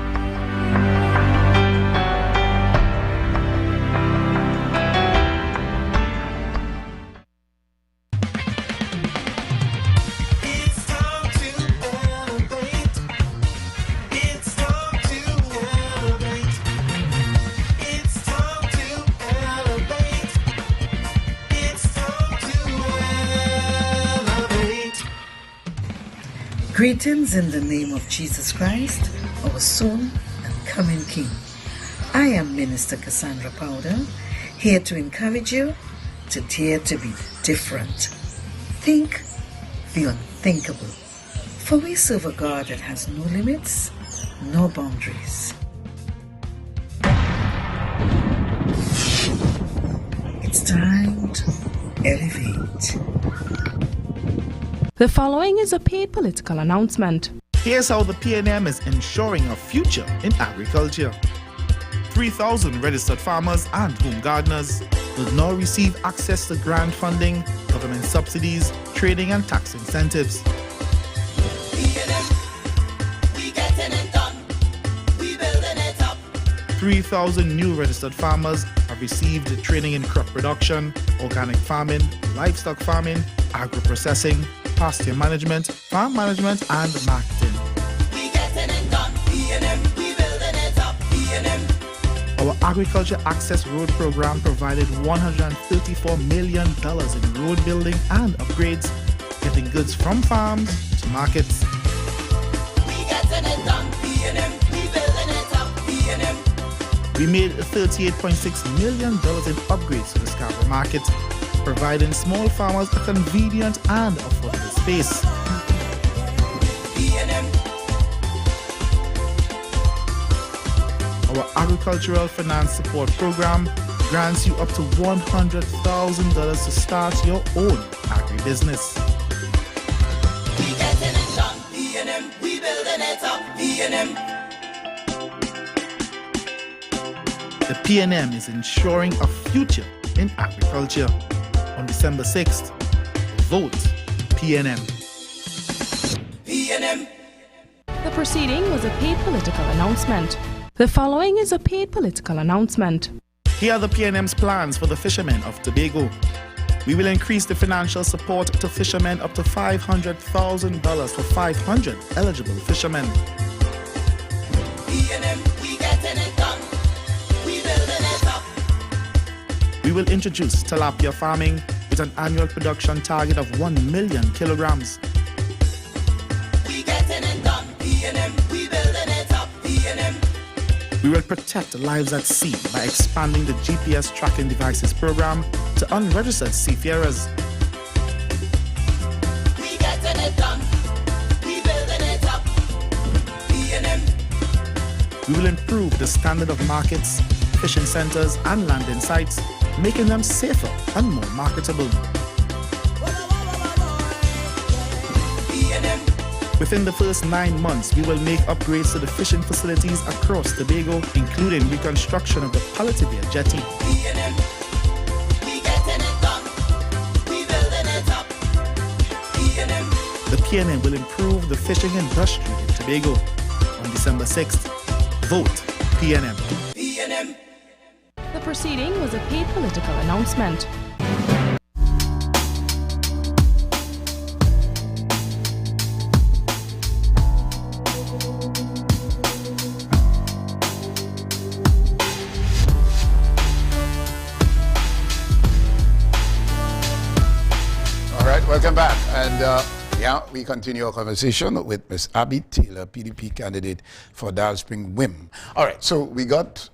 Greetings in the name of Jesus Christ, our soon and coming King. I am Minister Cassandra Powder, here to encourage you to dare to be different. Think the unthinkable, for we serve a God that has no limits, no boundaries. It's time to elevate. The following is a paid political announcement. Here's how the PNM is ensuring a future in agriculture. 3,000 registered farmers and home gardeners will now receive access to grant funding, government subsidies, training and tax incentives. We getting it done. We building it up. 3,000 new registered farmers have received training in crop production, organic farming, livestock farming, agro-processing, pasture management, farm management, and marketing. We getting it done. PNM, we building it up. PNM. Our Agriculture Access Road Program provided $134 million in road building and upgrades, getting goods from farms to markets. We getting it done. PNM, we building it up. PNM. We made $38.6 million in upgrades to the Scarborough market, providing small farmers a convenient and affordable space. Our Agricultural Finance Support Program grants you up to $100,000 to start your own agribusiness. We getting it done, P&M, we building it up, P&M. The PNM is ensuring a future in agriculture. On December 6th, vote PNM. PNM. The proceeding was a paid political announcement. The following is a paid political announcement. Here are the PNM's plans for the fishermen of Tobago. We will increase the financial support to fishermen up to $500,000 for 500 eligible fishermen. PNM, we getting it done. We building it up. We will introduce tilapia farming with an annual production target of 1 million kilograms. We getting it done. PNM, we building it up. PNM. We will protect lives at sea by expanding the GPS tracking devices program to unregistered seafarers. We getting it done. We building it up. PNM. We will improve the standard of markets, fishing centers, and landing sites, making them safer and more marketable. PNM. Within the first 9 months, we will make upgrades to the fishing facilities across Tobago, including reconstruction of the Palatibia jetty. PNM. We getting it done. We building it up. PNM. The PNM will improve the fishing industry in Tobago. On December 6th, vote PNM. PNM. The proceeding was a paid political announcement. Welcome back. And we continue our conversation with Ms. Abby Taylor, PDP candidate for Dial Spring WIM. All right, so we got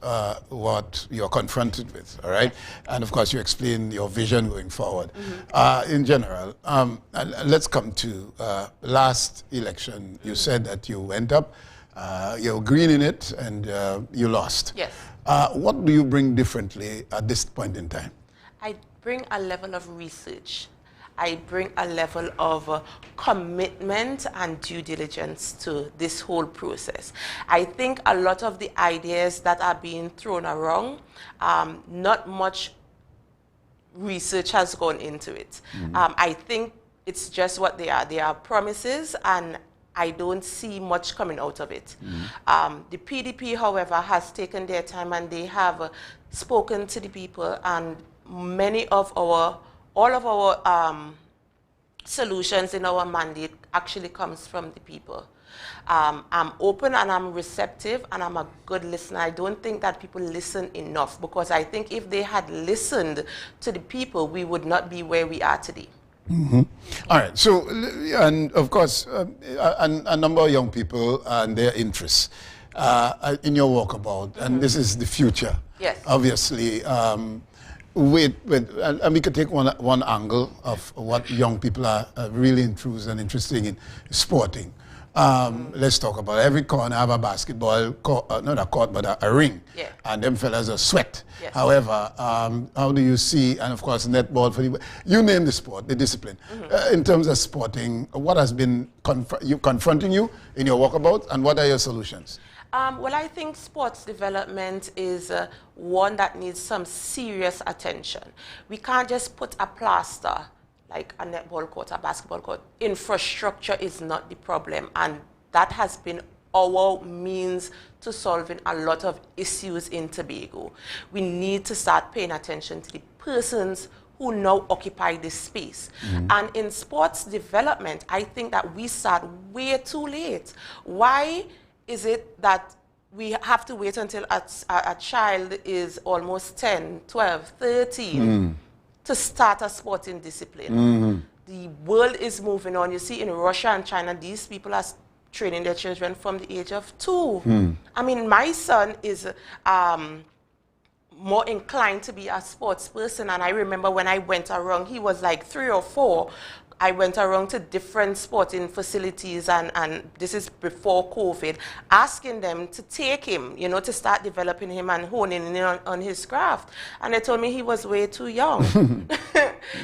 what you're confronted with, all right? And of course, you explain your vision going forward. In general, let's come to last election. You said that you went up, you're green in it, and you lost. Yes. What do you bring differently at this point in time? I bring a level of research. I bring a level of commitment and due diligence to this whole process. I think a lot of the ideas that are being thrown around, not much research has gone into it. I think it's just what they are. They are promises, and I don't see much coming out of it. The PDP, however, has taken their time, and they have spoken to the people, and all of our solutions in our mandate actually comes from the people. I'm open and I'm receptive and I'm a good listener. I don't think that people listen enough, because I think if they had listened to the people, we would not be where we are today. All right, so, and of course, a number of young people and their interests in your walkabout, and this is the future. Yes. Obviously. And we could take one angle of what young people are really enthused and interested in, sporting. Let's talk about it. Every corner have a basketball court, not a court, but a ring. Yeah. And them fellas are sweat. Yes. However, how do you see, and of course netball, for you name the sport, the discipline. In terms of sporting, what has been confronting you in your walkabout, and what are your solutions? Well, I think sports development is one that needs some serious attention. We can't just put a plaster like a netball court, a basketball court. Infrastructure is not the problem, and that has been our means to solving a lot of issues in Tobago. We need to start paying attention to the persons who now occupy this space. And in sports development, I think that we start way too late. Why is it that we have to wait until a child is almost 10, 12, 13 to start a sporting discipline? The world is moving on. You see, in Russia and China, these people are training their children from the age of 2. I mean, my son is more inclined to be a sports person, and I remember when I went around, he was like 3 or 4, I went around to different sporting facilities, and this is before COVID, asking them to take him, you know, to start developing him and honing in on his craft. And they told me he was way too young.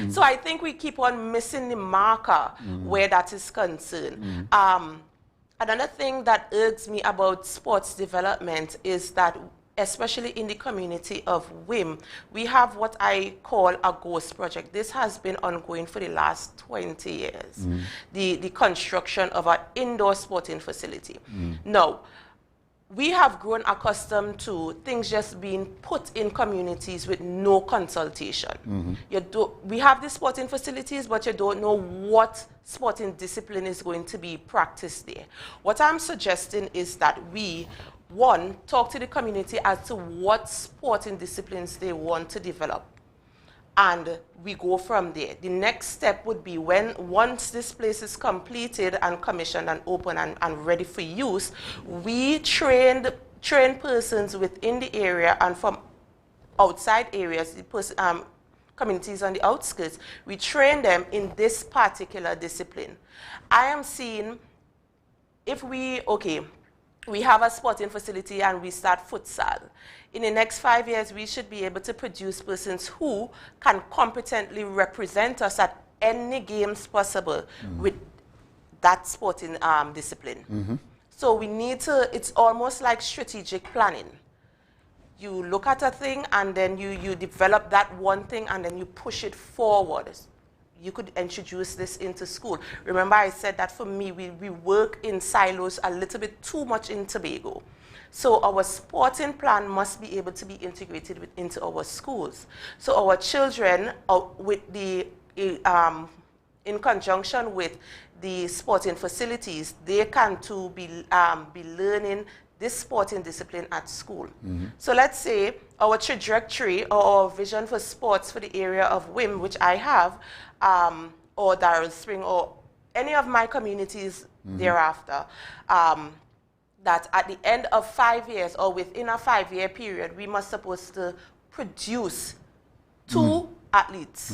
So I think we keep on missing the marker where that is concerned. Another thing that irks me about sports development is that, especially in the community of WIM, we have what I call a ghost project. This has been ongoing for the last 20 years, the construction of an indoor sporting facility. Now, we have grown accustomed to things just being put in communities with no consultation. We have the sporting facilities, but you don't know what sporting discipline is going to be practiced there. What I'm suggesting is that we, one, talk to the community as to what sporting disciplines they want to develop, and we go from there. The next step would be once this place is completed and commissioned and open and ready for use, we train persons within the area and from outside areas, the communities on the outskirts, we train them in this particular discipline. I am seeing, if we have a sporting facility and we start futsal. In the next 5 years, we should be able to produce persons who can competently represent us at any games possible with that sporting discipline. So we need to, it's almost like strategic planning. You look at a thing and then you develop that one thing and then you push it forward. You could introduce this into school. Remember I said that for me, we work in silos a little bit too much in Tobago. So our sporting plan must be able to be integrated into our schools. So our children, in conjunction with the sporting facilities, they can too be learning this sporting discipline at school. So let's say our trajectory or our vision for sports for the area of WIM, which I have, or Darrell Spring, or any of my communities thereafter, that at the end of 5 years or within a 5-year period, we must supposed to produce 2 athletes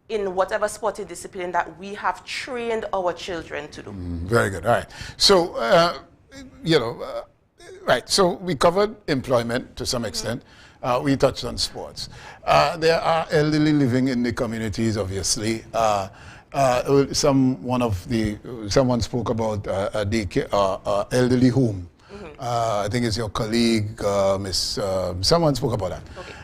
in whatever sporting discipline that we have trained our children to do. Very good. All right. So, right. So we covered employment to some extent. We touched on sports. There are elderly living in the communities, obviously. Someone spoke about a daycare, elderly home. I think it's your colleague, someone spoke about that.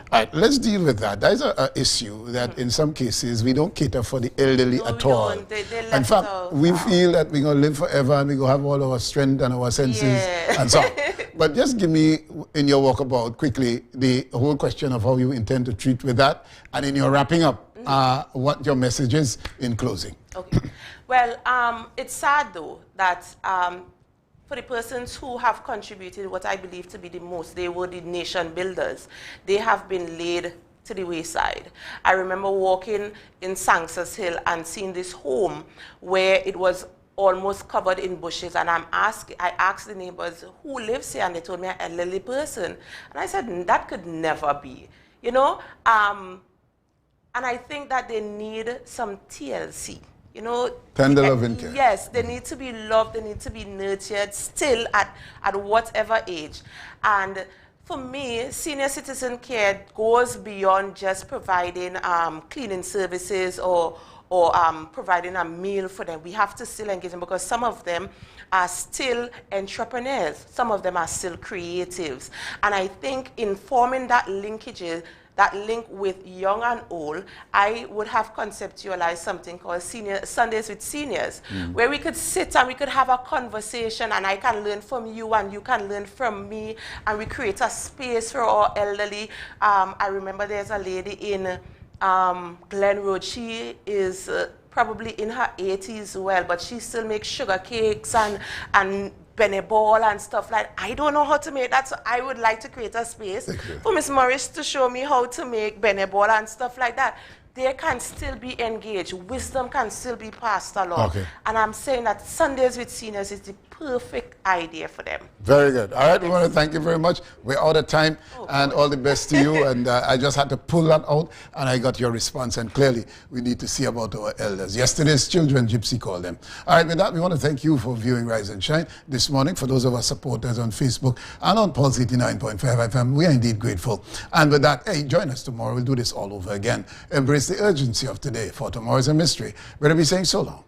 All right, let's deal with that. That is an issue that in some cases we don't cater for the elderly at all. In fact, we feel that we're going to live forever and we're going to have all our strength and our senses and so on. But just give me, in your walkabout, quickly, the whole question of how you intend to treat with that, and in your wrapping up, what your message is in closing. Okay. Well, it's sad, though, that for the persons who have contributed what I believe to be the most, they were the nation builders. They have been laid to the wayside. I remember walking in Sangsas Hill and seeing this home where it was almost covered in bushes, and I asked the neighbors, who lives here? And they told me, an elderly person. And I said, that could never be, you know? And I think that they need some TLC. You know, tender love and care. Yes, they need to be loved, they need to be nurtured still at whatever age. And for me, senior citizen care goes beyond just providing cleaning services or providing a meal for them. We have to still engage them because some of them are still entrepreneurs. Some of them are still creatives. And I think in forming that link with young and old, I would have conceptualized something called Sundays with Seniors, where we could sit and we could have a conversation, and I can learn from you and you can learn from me, and we create a space for our elderly. I remember there's a lady in Glen Road. She is probably in her 80s, but she still makes sugar cakes and Benny ball and stuff like that. I don't know how to make that, so I would like to create a space for Miss Morris to show me how to make Benny ball and stuff like that. they can still be engaged. Wisdom can still be passed along. Okay. And I'm saying that Sundays with Seniors is the perfect idea for them. Very good. All right, we want to thank you very much. We're out of time, and all the best to you. And I just had to pull that out, and I got your response. And clearly, we need to see about our elders. Yesterday's children, Gypsy called them. All right, with that, we want to thank you for viewing Rise and Shine this morning. For those of our supporters on Facebook and on Pulse 89.5 FM, we are indeed grateful. And with that, hey, join us tomorrow. We'll do this all over again. Embrace the urgency of today, for tomorrow is a mystery. Better be saying so long.